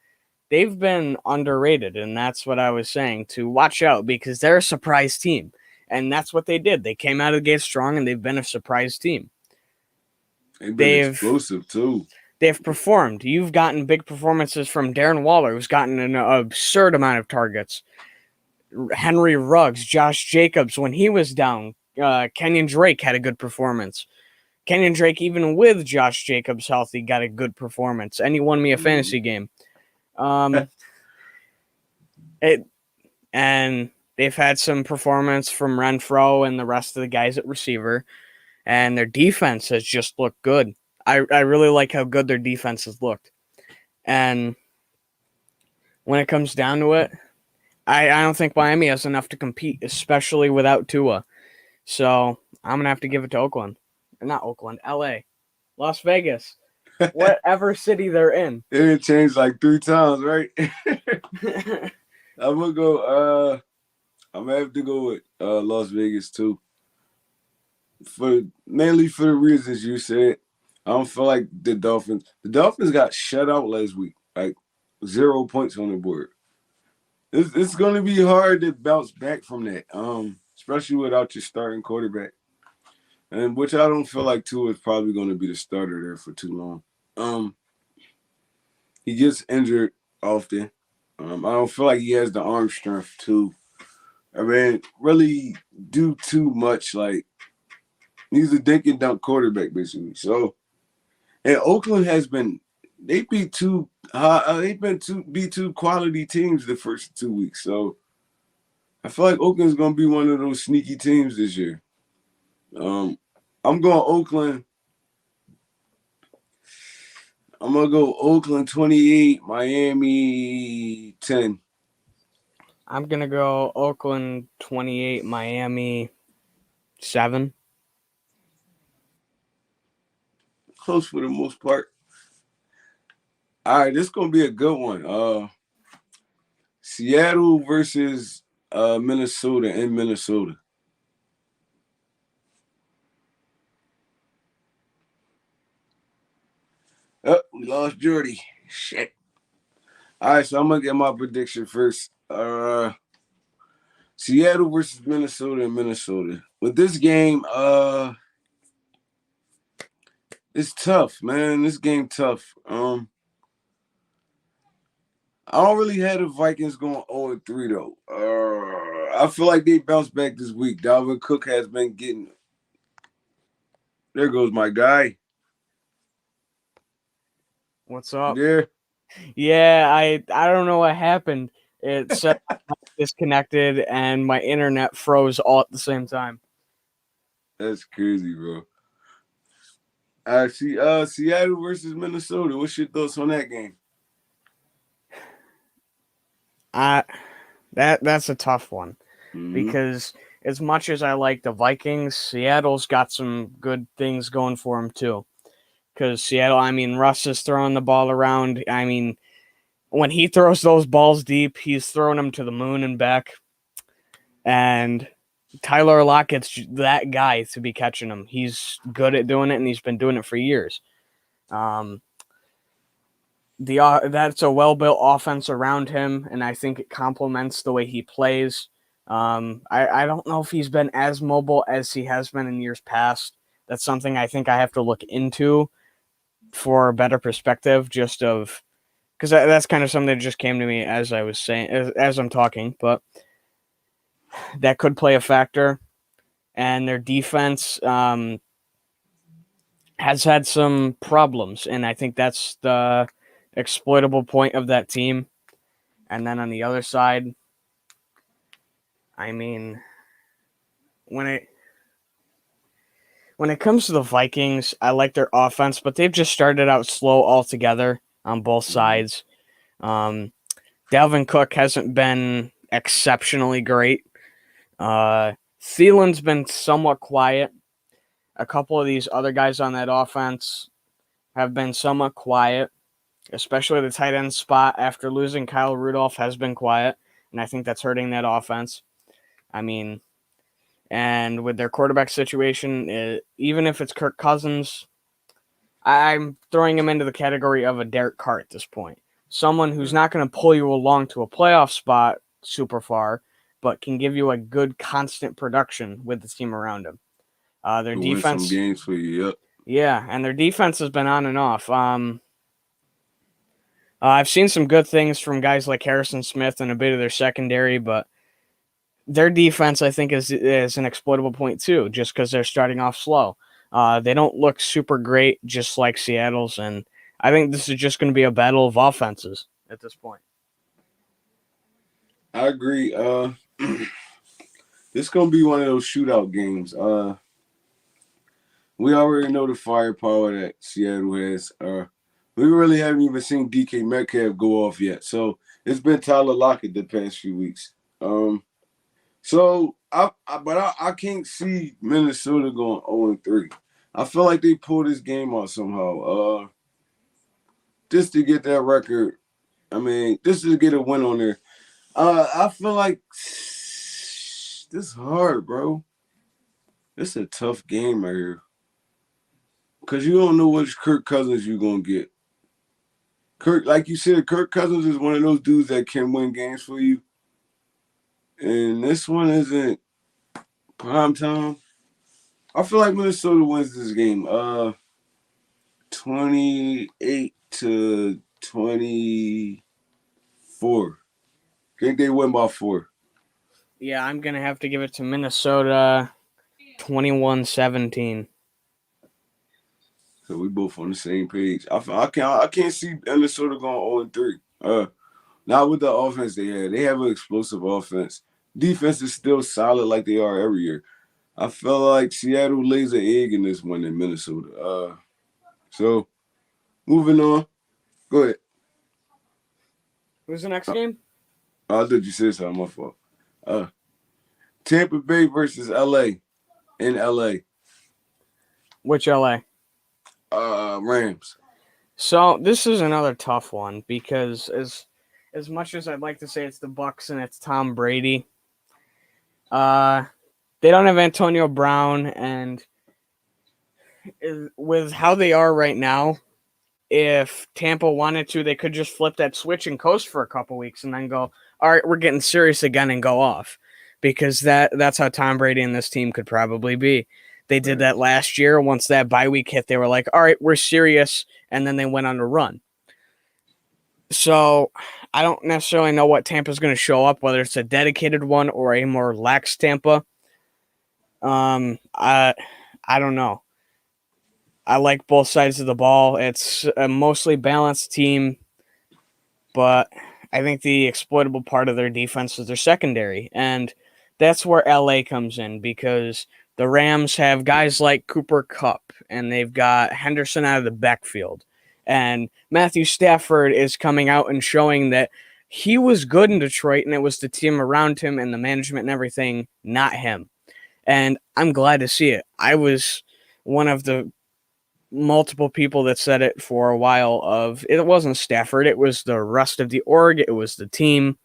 they've been underrated. And that's what I was saying, to watch out because they're a surprise team. And that's what they did. They came out of the gate strong, and they've been a surprise team. They've explosive, too. They've performed. You've gotten big performances from Darren Waller, who's gotten an absurd amount of targets. Henry Ruggs, Josh Jacobs, when he was down. Kenyon Drake had a good performance. Kenyon Drake, even with Josh Jacobs healthy, got a good performance. And he won me a fantasy game. And they've had some performance from Renfro and the rest of the guys at receiver. And their defense has just looked good. I really like how good their defense has looked. And when it comes down to it, I don't think Miami has enough to compete, especially without Tua. So I'm going to have to give it to Oakland. Not Oakland, LA. Las Vegas. Whatever city they're in. It changed like 3 times, right? I'm going to go, I'm going to have to go with Las Vegas, too. Mainly for the reasons you said. I don't feel like the Dolphins got shut out last week. Like 0 points on the board. It's going to be hard to bounce back from that, especially without your starting quarterback. And which I don't feel like Tua is probably going to be the starter there for too long. He gets injured often. I don't feel like he has the arm strength to, really do too much. Like, he's a dink and dunk quarterback, basically. So, and Oakland they beat two quality teams the first 2 weeks. So, I feel like Oakland's going to be one of those sneaky teams this year. I'm going Oakland. I'm going to go Oakland 28, Miami 10. I'm going to go Oakland 28, Miami 7. Close for the most part. All right, this is going to be a good one. Seattle versus Minnesota in Minnesota. Oh, we lost Jordy. Shit. All right, so I'm going to get my prediction first. Seattle versus Minnesota in Minnesota. With this game, it's tough, man. This game tough. I don't really have the Vikings going 0-3 though. I feel like they bounced back this week. Dalvin Cook has been getting. There goes my guy. What's up? There. Yeah, I don't know what happened. It said disconnected and my internet froze all at the same time. That's crazy, bro. I see. Seattle versus Minnesota. What's your thoughts on that game? That's a tough one because as much as I like the Vikings, Seattle's got some good things going for them too. Because Seattle, I mean, Russ is throwing the ball around. I mean, when he throws those balls deep, he's throwing them to the moon and back. And Tyler Lockett's that guy to be catching them. He's good at doing it, and he's been doing it for years. That's a well-built offense around him, and I think it complements the way he plays. I don't know if he's been as mobile as he has been in years past. That's something I think I have to look into for a better perspective, just of because that's kind of something that just came to me as I was saying, as I'm talking, but that could play a factor. And their defense has had some problems, and I think that's the exploitable point of that team. And then on the other side, I mean, when it comes to the Vikings, I like their offense, but they've just started out slow altogether on both sides. Dalvin Cook hasn't been exceptionally great. Thielen's been somewhat quiet. A couple of these other guys on that offense have been somewhat quiet, especially the tight end spot after losing Kyle Rudolph has been quiet, and I think that's hurting that offense. I mean, and with their quarterback situation, even if it's Kirk Cousins, I'm throwing him into the category of a Derek Carr at this point. Someone who's not going to pull you along to a playoff spot super far, but can give you a good constant production with the team around him. Their defense, win some games for you. Yep. Yeah, and their defense has been on and off. I've seen some good things from guys like Harrison Smith and a bit of their secondary, but their defense, I think, is an exploitable point too, just because they're starting off slow. They don't look super great, just like Seattle's, and I think this is just going to be a battle of offenses at this point. I agree. This is going to be one of those shootout games. We already know the firepower that Seattle has. We really haven't even seen DK Metcalf go off yet. So it's been Tyler Lockett the past few weeks. So I can't see Minnesota going 0-3. I feel like they pulled this game out somehow. Just to get that record. I mean, just to get a win on there. I feel like this is hard, bro. This is a tough game right here. Because you don't know which Kirk Cousins you're going to get. Like you said, Kirk Cousins is one of those dudes that can win games for you. And this one isn't prime time. I feel like Minnesota wins this game. 28-24. I think they win by 4. Yeah, I'm going to have to give it to Minnesota 21-17. So we both on the same page. I can't see Minnesota going 0-3. Not with the offense they have. They have an explosive offense. Defense is still solid like they are every year. I feel like Seattle lays an egg in this one in Minnesota. So moving on. Go ahead. Who's the next game? I thought you said something. My fault. Tampa Bay versus LA in LA. Which LA? Rams. So this is another tough one because as much as I'd like to say it's the Bucs and it's Tom Brady, they don't have Antonio Brown, and with how they are right now, if Tampa wanted to, they could just flip that switch and coast for a couple weeks and then go, all right, we're getting serious again and go off, because that's how Tom Brady and this team could probably be. They did that last year. Once that bye week hit, they were like, all right, we're serious, and then they went on a run. So I don't necessarily know what Tampa's going to show up, whether it's a dedicated one or a more lax Tampa. I don't know. I like both sides of the ball. It's a mostly balanced team, but I think the exploitable part of their defense is their secondary, and that's where LA comes in because the Rams have guys like Cooper Kupp, and they've got Henderson out of the backfield, and Matthew Stafford is coming out and showing that he was good in Detroit, and it was the team around him and the management and everything, not him. And I'm glad to see it. I was one of the multiple people that said it for a while of it wasn't Stafford, it was the rest of the org, it was the team,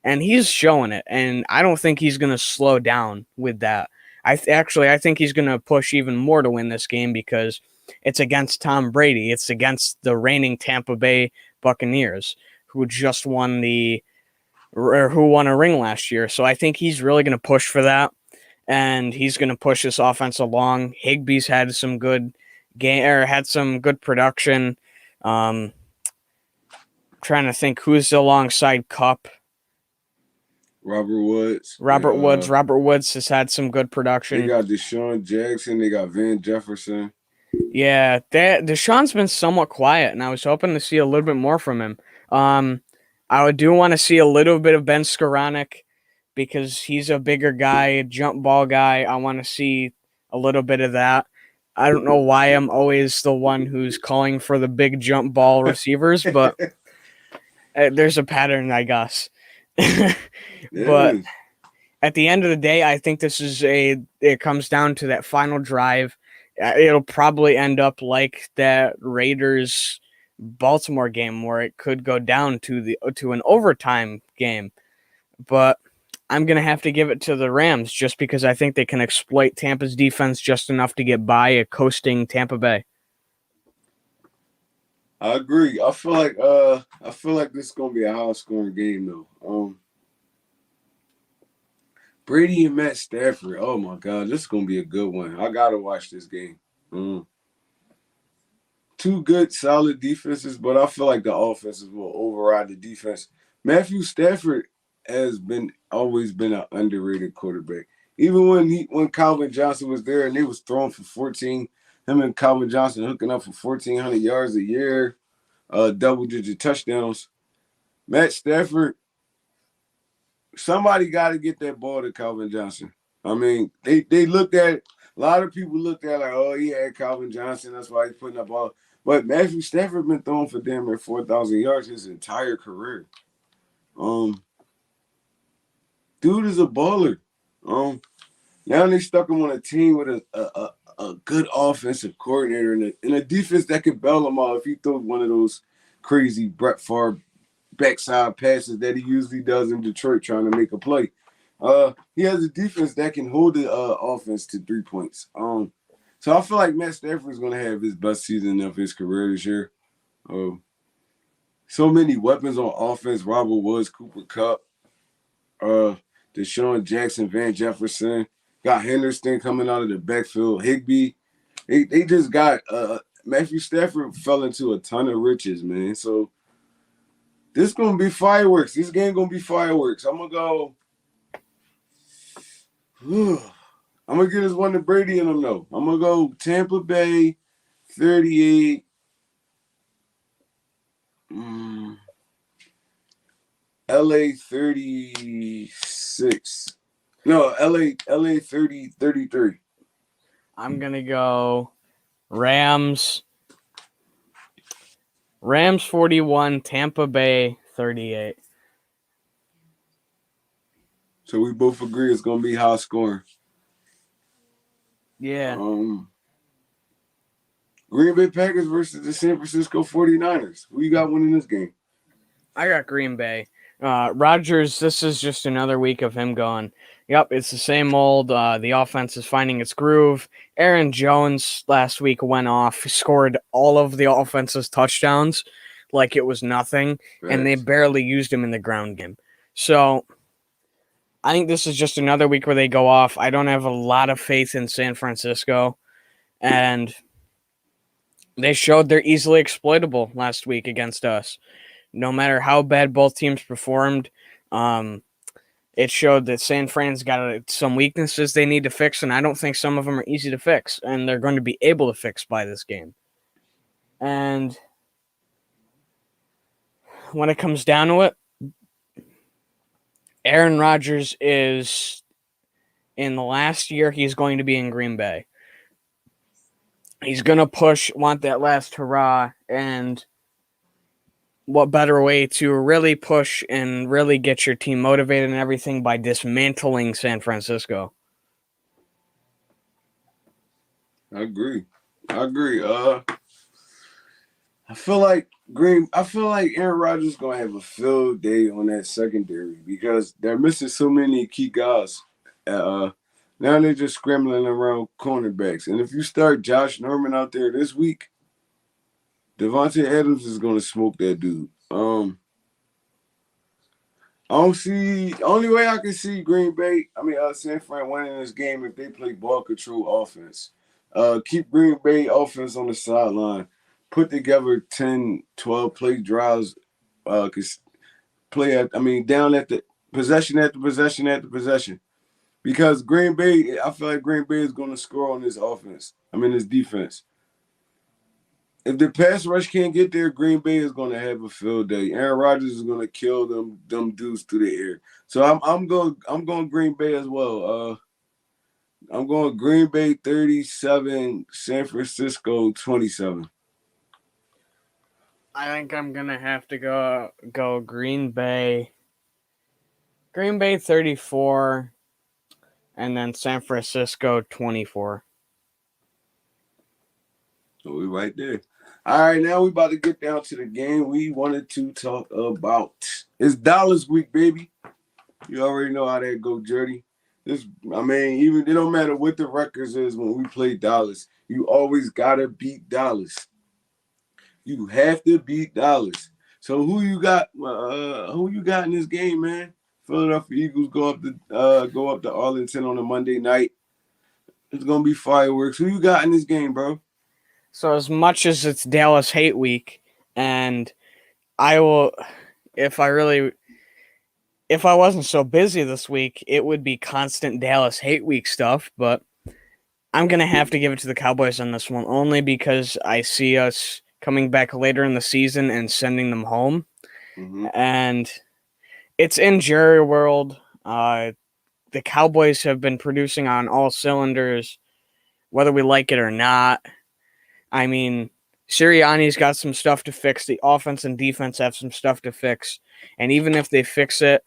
and he's showing it, and I don't think he's going to slow down with that. I think he's going to push even more to win this game because it's against Tom Brady. It's against the reigning Tampa Bay Buccaneers who just won who won a ring last year. So I think he's really going to push for that, and he's going to push this offense along. Higbee's had some good had some good production. Trying to think who's alongside Kupp. Robert Woods. Robert Woods has had some good production. They got Deshaun Jackson. They got Van Jefferson. Yeah, Deshaun's been somewhat quiet, and I was hoping to see a little bit more from him. I do want to see a little bit of Ben Skoranek because he's a bigger guy, a jump ball guy. I want to see a little bit of that. I don't know why I'm always the one who's calling for the big jump ball receivers, but there's a pattern, I guess. But at the end of the day, I think it comes down to that final drive. It'll probably end up like that Raiders Baltimore game where it could go down to an overtime game. But I'm going to have to give it to the Rams just because I think they can exploit Tampa's defense just enough to get by a coasting Tampa Bay. I agree. I feel like this is gonna be a high scoring game though. Brady and Matt Stafford. Oh my God, this is gonna be a good one. I gotta watch this game. Two good, solid defenses, but I feel like the offenses will override the defense. Matthew Stafford has always been an underrated quarterback. Even when Calvin Johnson was there and they was throwing for 14, him and Calvin Johnson hooking up for 1,400 yards a year, double-digit touchdowns. Matt Stafford, somebody got to get that ball to Calvin Johnson. I mean, they looked at it. A lot of people looked at it like, oh, he had Calvin Johnson. That's why he's putting up all. But Matthew Stafford been throwing for damn near 4,000 yards his entire career. Dude is a baller. Now they stuck him on a team with a good offensive coordinator and a defense that can bail him out if he throws one of those crazy Brett Favre backside passes that he usually does in Detroit trying to make a play. He has a defense that can hold the offense to 3 points. So I feel like Matt Stafford is going to have his best season of his career this year. So many weapons on offense. Robert Woods, Cooper Kupp, Deshaun Jackson, Van Jefferson. Got Henderson coming out of the backfield. Higbee. They just got Matthew Stafford fell into a ton of riches, man. So this going to be fireworks. This game going to be fireworks. I'm going to go. I'm going to give this one to Brady and them, though. I'm going to go Tampa Bay 38. LA 36. No, LA 33. I'm going to go Rams 41, Tampa Bay 38. So we both agree it's going to be high scoring. Yeah. Green Bay Packers versus the San Francisco 49ers. Who you got winning this game? I got Green Bay. Rodgers, this is just another week of him going, yep, it's the same old. The offense is finding its groove. Aaron Jones last week went off, scored all of the offense's touchdowns like it was nothing, right. And they barely used him in the ground game. So I think this is just another week where they go off. I don't have a lot of faith in San Francisco, and they showed they're easily exploitable last week against us. no matter how bad both teams performed, it showed that San Fran's got some weaknesses they need to fix, and I don't think some of them are easy to fix, and they're going to be able to fix by this game. And when it comes down to it, Aaron Rodgers is, in the last year, he's going to be in Green Bay. He's going to want that last hurrah, and what better way to really push and really get your team motivated and everything by dismantling San Francisco. I agree. I feel like Aaron Rodgers is gonna have a field day on that secondary because they're missing so many key guys. Now they're just scrambling around cornerbacks, and if you start Josh Norman out there this week, Devontae Adams is gonna smoke that dude. I don't see. Only way I can see San Fran winning this game if they play ball control offense. Keep Green Bay offense on the sideline. Put together 10, 12 play drives. Down at the possession after possession after possession. Because I feel like Green Bay is going to score on this this defense. If the pass rush can't get there, Green Bay is going to have a field day. Aaron Rodgers is going to kill them dudes through the air. So I'm going Green Bay as well. I'm going Green Bay 37, San Francisco 27. I think I'm gonna have to go Green Bay. Green Bay 34, and then San Francisco 24. So we right there. All right, now we about to get down to the game we wanted to talk about. It's Dollars Week, baby. You already know how that go, Jerry. Even it don't matter what the records is when we play Dallas. You always gotta beat Dallas. You have to beat Dallas. So who you got? Who you got in this game, man? Philadelphia Eagles go up to Arlington on a Monday night. It's gonna be fireworks. Who you got in this game, bro? So as much as it's Dallas Hate Week, and I will, if I wasn't so busy this week, it would be constant Dallas Hate Week stuff, but I'm going to have to give it to the Cowboys on this one, only because I see us coming back later in the season and sending them home. Mm-hmm. And it's in Jerry World. The Cowboys have been producing on all cylinders, whether we like it or not. I mean, Sirianni's got some stuff to fix. The offense and defense have some stuff to fix. And even if they fix it,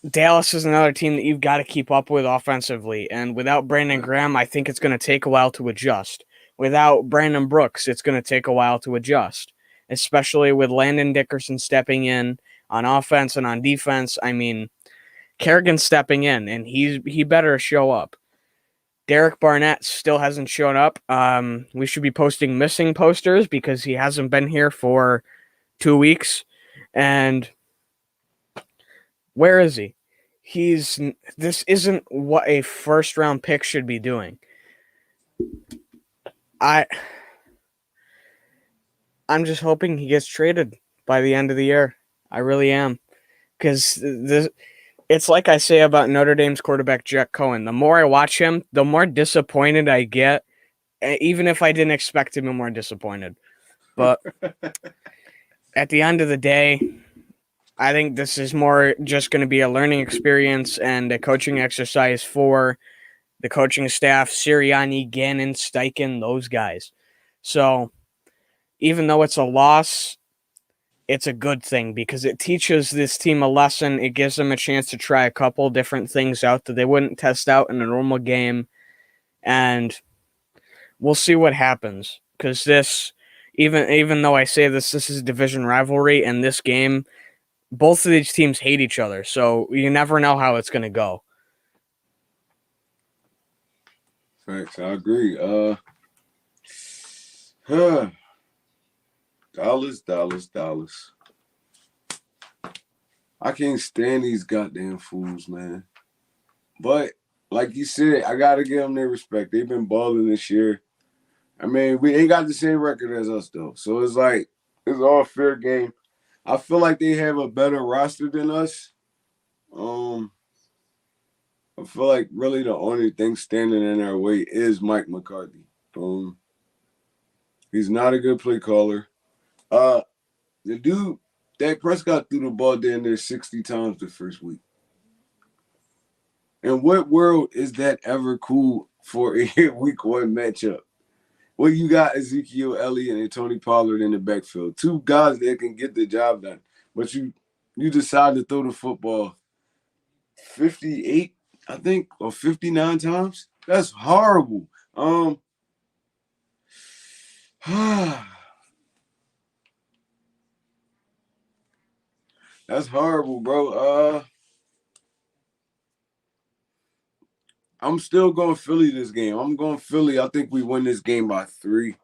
Dallas is another team that you've got to keep up with offensively. And without Brandon Graham, I think it's going to take a while to adjust. Without Brandon Brooks, it's going to take a while to adjust, especially with Landon Dickerson stepping in on offense and on defense. I mean, Kerrigan's stepping in, and he better show up. Derek Barnett still hasn't shown up. We should be posting missing posters because he hasn't been here for 2 weeks. And where is he? This isn't what a first-round pick should be doing. I'm just hoping he gets traded by the end of the year. I really am. Because it's like I say about Notre Dame's quarterback, Jack Cohen. The more I watch him, the more disappointed I get. Even if I didn't expect to be more disappointed. But at the end of the day, I think this is more just going to be a learning experience and a coaching exercise for the coaching staff, Sirianni, Gannon, Steichen, those guys. So even though it's a loss, it's a good thing because it teaches this team a lesson. It gives them a chance to try a couple different things out that they wouldn't test out in a normal game. And we'll see what happens because this, even though I say this is a division rivalry, and this game, both of these teams hate each other. So you never know how it's going to go. Thanks, I agree. Dallas. I can't stand these goddamn fools, man. But like you said, I gotta give them their respect. They've been balling this year. I mean, they got the same record as us though, so it's like It's all fair game. I feel like they have a better roster than us. I feel like really the only thing standing in our way is Mike McCarthy. He's not a good play caller. The dude, Dak Prescott threw the ball down there 60 times the first week. In what world is that ever cool for a week one matchup? Well, you got Ezekiel Elliott and Tony Pollard in the backfield. Two guys that can get the job done. But you decide to throw the football 58, I think, or 59 times. That's horrible. That's horrible, bro. I'm still going Philly this game. I'm going Philly. I think we win this game by 3.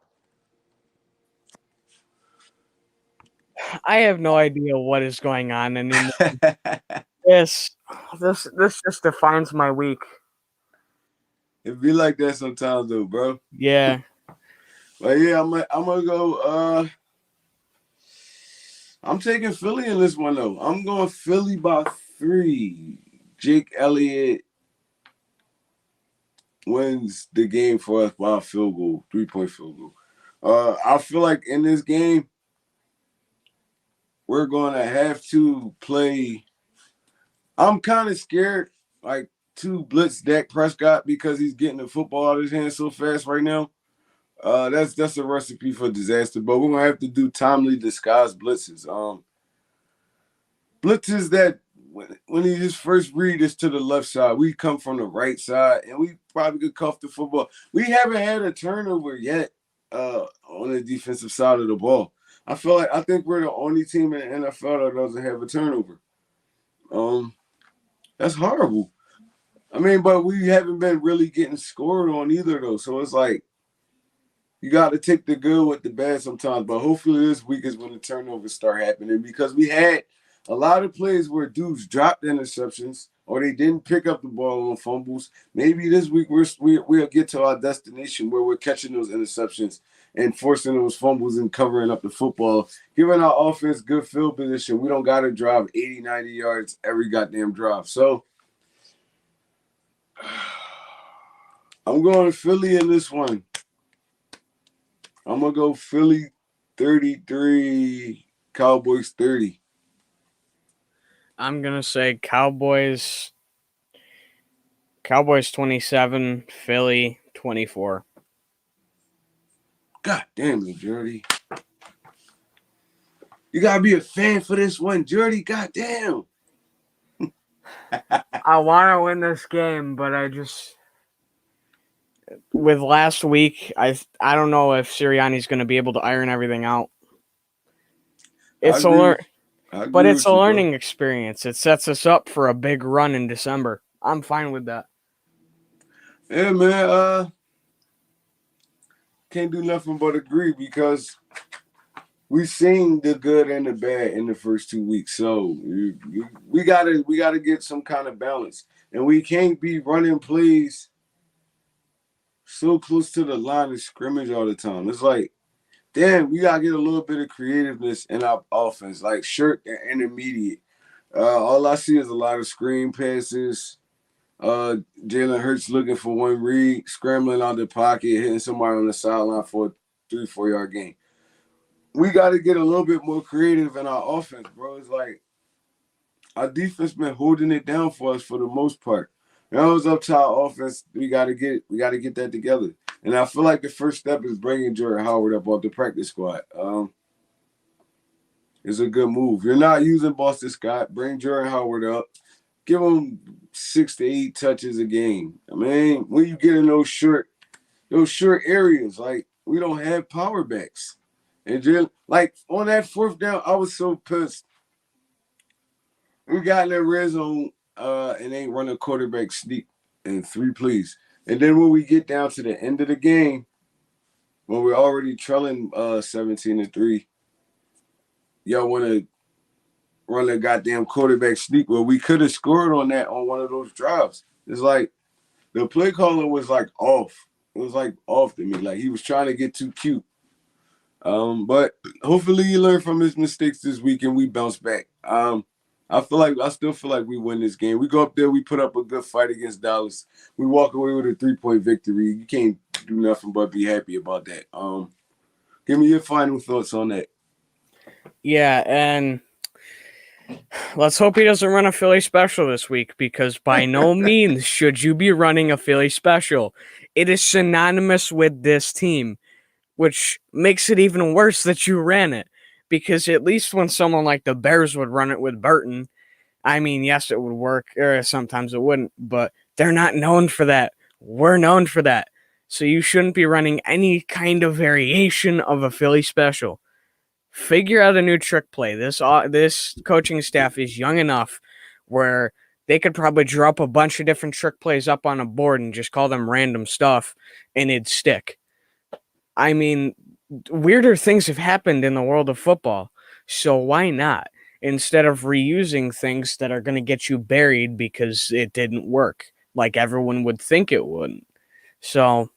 I have no idea what is going on anymore. This just defines my week. It be like that sometimes, though, bro. Yeah. But yeah, I'm gonna go. I'm taking Philly in this one though. I'm going Philly by 3. Jake Elliott wins the game for us by a field goal, 3-point field goal. I feel like in this game, we're gonna have to play. I'm kind of scared, like, to blitz Dak Prescott because he's getting the football out of his hands so fast right now. That's a recipe for disaster. But we're gonna have to do timely disguised blitzes. Blitzes that when he just first read us to the left side, we come from the right side, and we probably could cuff the football. We haven't had a turnover yet on the defensive side of the ball. I think we're the only team in the NFL that doesn't have a turnover. That's horrible. I mean, but we haven't been really getting scored on either, though. So it's like you got to take the good with the bad sometimes. But hopefully this week is when the turnovers start happening because we had a lot of plays where dudes dropped interceptions or they didn't pick up the ball on fumbles. Maybe this week we'll get to our destination where we're catching those interceptions and forcing those fumbles and covering up the football, giving our offense good field position. We don't got to drive 80, 90 yards every goddamn drive. So I'm going Philly in this one. I'm going to go Philly 33, Cowboys 30. I'm going to say Cowboys 27, Philly 24. God damn it, Jordy. You got to be a fan for this one, Jordy. God damn. I want to win this game, but I just with last week, I don't know if Sirianni's going to be able to iron everything out. It's a learning experience. It sets us up for a big run in December. I'm fine with that. Yeah, man. Can't do nothing but agree because we've seen the good and the bad in the first 2 weeks. So we gotta get some kind of balance, and we can't be running plays so close to the line of scrimmage all the time. It's like, damn, we gotta get a little bit of creativeness in our offense, like short and intermediate. All I see is a lot of screen passes. Jalen Hurts looking for one read, scrambling out the pocket, hitting somebody on the sideline for a 3-4 yard gain. We got to get a little bit more creative in our offense, bro. It's like our defense been holding it down for us for the most part. Now it's up to our offense. We got to get that together. And I feel like the first step is bringing Jordan Howard up off the practice squad. It's a good move. You're not using Boston Scott. Bring Jordan Howard up. Give him 6 to 8 touches a game. I mean, when you get in those short areas, like we don't have power backs. And just, like on that 4th down, I was so pissed. We got in that red zone and ain't run a quarterback sneak in 3 plays. And then when we get down to the end of the game, when we're already trailing 17-3, y'all want to run a goddamn quarterback sneak. Well, we could have scored on that on one of those drives. It's like the play calling was like off. It was like off to me. Like he was trying to get too cute. But hopefully he learned from his mistakes this week and we bounce back. I still feel like we win this game. We go up there, we put up a good fight against Dallas. We walk away with a 3-point victory. You can't do nothing but be happy about that. Give me your final thoughts on that. Yeah, and let's hope he doesn't run a Philly special this week, because by no means should you be running a Philly special. It is synonymous with this team, which makes it even worse that you ran it, because at least when someone like the Bears would run it with Burton, I mean, yes, it would work, or sometimes it wouldn't, but they're not known for that. We're known for that. So you shouldn't be running any kind of variation of a Philly special. Figure out a new trick play. This coaching staff is young enough where they could probably drop a bunch of different trick plays up on a board and just call them random stuff, and it'd stick. I mean, weirder things have happened in the world of football, so why not? Instead of reusing things that are going to get you buried because it didn't work, like everyone would think it wouldn't. So,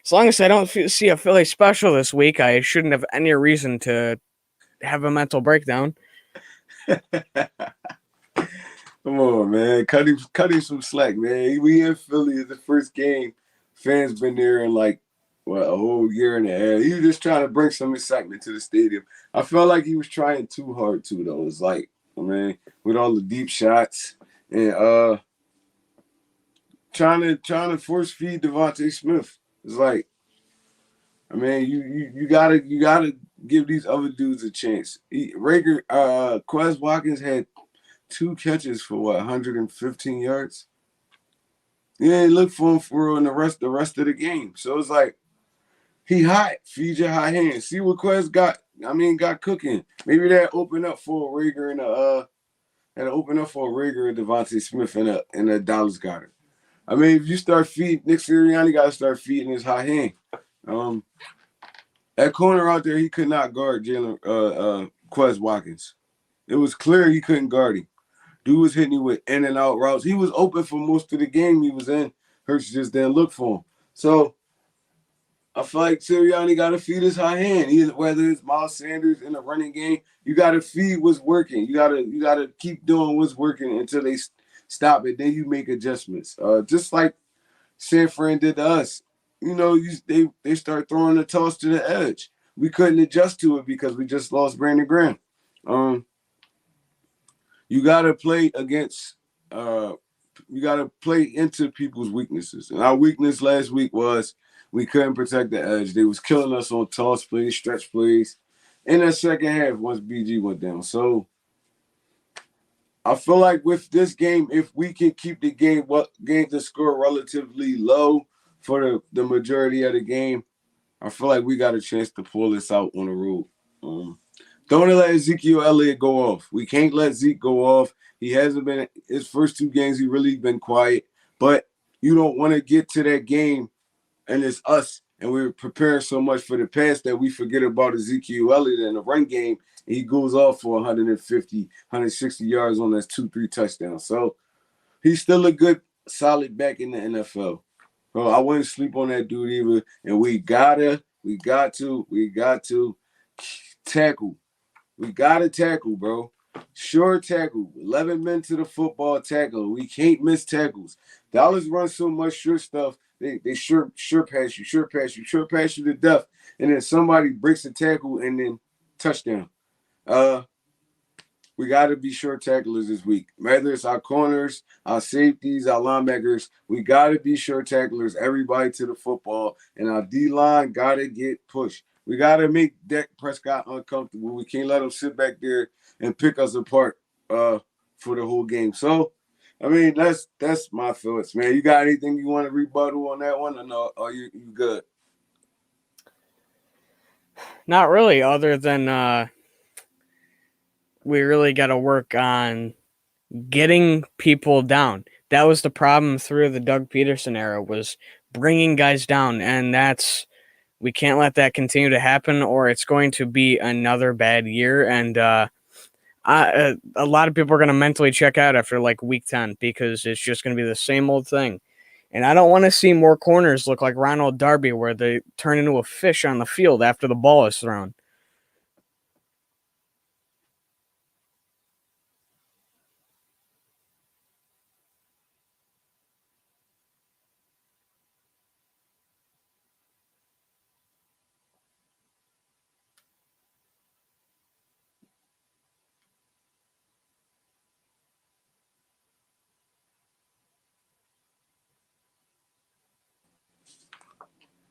as long as I don't see a Philly special this week, I shouldn't have any reason to have a mental breakdown. Come on, man. Cut him some slack, man. We in Philly. It's the first game. Fans been there in like, what, a whole year and a half. He was just trying to bring some excitement to the stadium. I felt like he was trying too hard, too, though. It's like, man, with all the deep shots and trying to force feed Devontae Smith. It's like, I mean, you gotta give these other dudes a chance. Quez Watkins had 2 catches for 115 yards. You ain't look for him for in the rest of the game. So it's like, he hot. Feed your hot hand. See what Quez got cooking. Maybe that open up for a Rager and Devontae Smith and a Dallas Goedert. I mean, if you start feeding Nick Sirianni, got to start feeding his hot hand. That corner out there, he could not guard Quez Watkins. It was clear he couldn't guard him. Dude was hitting him with in and out routes. He was open for most of the game he was in. Hurts just didn't look for him. So I feel like Sirianni got to feed his high hand. Whether it's Miles Sanders in the running game, you got to feed what's working. You gotta keep doing what's working until they stop it. Then you make adjustments. Just like San Fran did to us. You know, they start throwing the toss to the edge. We couldn't adjust to it because we just lost Brandon Graham. You gotta play against. You gotta play into people's weaknesses. And our weakness last week was we couldn't protect the edge. They was killing us on toss plays, stretch plays, in the second half once BG went down. So I feel like with this game, if we can keep the score relatively low for the majority of the game, I feel like we got a chance to pull this out on the road. Don't let Ezekiel Elliott go off. We can't let Zeke go off. He hasn't been – his first 2 games, he really been quiet. But you don't want to get to that game, and it's us, and we're preparing so much for the pass that we forget about Ezekiel Elliott in the run game, and he goes off for 150, 160 yards on those 2-3 touchdowns. So he's still a good, solid back in the NFL. So I wouldn't sleep on that dude either. And we got to tackle. We got to tackle, bro. Sure tackle. 11 men to the football tackle. We can't miss tackles. Dallas runs so much sure stuff. They sure pass you to death. And then somebody breaks a tackle and then touchdown. We got to be sure tacklers this week. Whether it's our corners, our safeties, our linebackers, we got to be sure tacklers, everybody to the football. And our D-line got to get pushed. We got to make Dak Prescott uncomfortable. We can't let him sit back there and pick us apart for the whole game. So, I mean, that's my thoughts, man. You got anything you want to rebuttal on that one, or no? Are you good? Not really, other than we really got to work on getting people down. That was the problem through the Doug Peterson era, was bringing guys down, and we can't let that continue to happen, or it's going to be another bad year. And a lot of people are going to mentally check out after like week 10 because it's just going to be the same old thing. And I don't want to see more corners look like Ronald Darby where they turn into a fish on the field after the ball is thrown.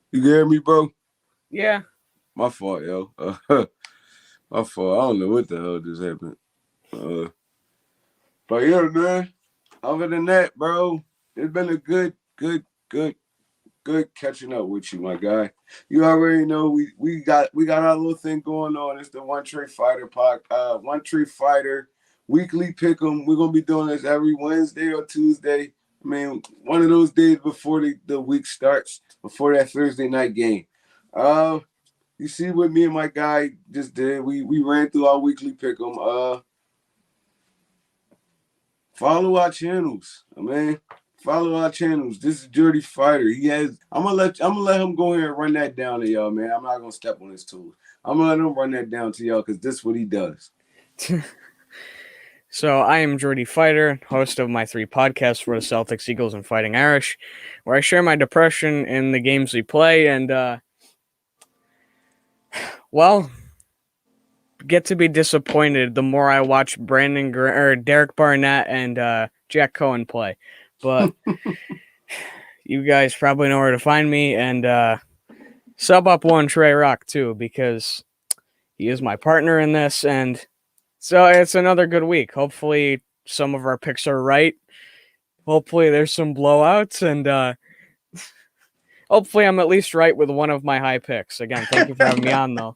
You hear me, bro? Yeah. My fault, yo. My fault. I don't know what the hell just happened. But yeah, man. Other than that, bro, it's been a good catching up with you, my guy. You already know we got our little thing going on. It's the One Tree Fighter weekly pick'em. We're gonna be doing this every Wednesday or Tuesday. I mean, one of those days before the week starts, before that Thursday night game. You see what me and my guy just did. We ran through our weekly pick'em. Follow our channels, man. Follow our channels. This is Dirty Fighter. I'm gonna let him go here and run that down to y'all, man. I'm not gonna step on his toes. I'm gonna let him run that down to y'all because this is what he does. So I am Jordy Fighter, host of my 3 podcasts for the Celtics, Eagles, and Fighting Irish, where I share my depression in the games we play and, get to be disappointed the more I watch Derek Barnett and Jack Cohen play. But you guys probably know where to find me, and sub up Onetre Rock too, because he is my partner in this, and so it's another good week. Hopefully some of our picks are right. Hopefully there's some blowouts, and hopefully I'm at least right with one of my high picks. Again, thank you for having me on, though.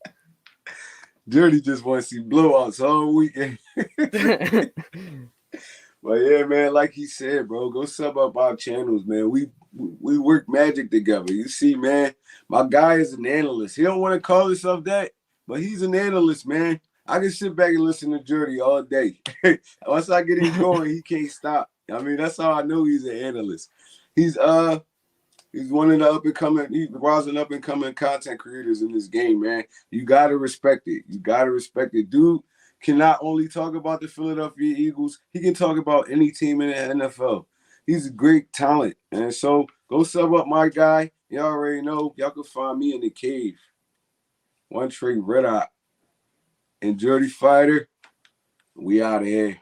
Dirty just wants to see blowouts all weekend. But yeah, man, like he said, bro, go sub up our channels, man. We work magic together. You see, man, my guy is an analyst. He don't want to call himself that, but he's an analyst, man. I can sit back and listen to Dirty all day. Once I get him going, he can't stop. I mean, that's how I know he's an analyst. He's one of the he's rising up and coming content creators in this game, man. You gotta respect it. You gotta respect it. Dude can not only talk about the Philadelphia Eagles, he can talk about any team in the NFL. He's a great talent. And so go sub up my guy. Y'all already know. Y'all can find me in the cave. One Tree Red Eye and Dirty Fighter. We out of here.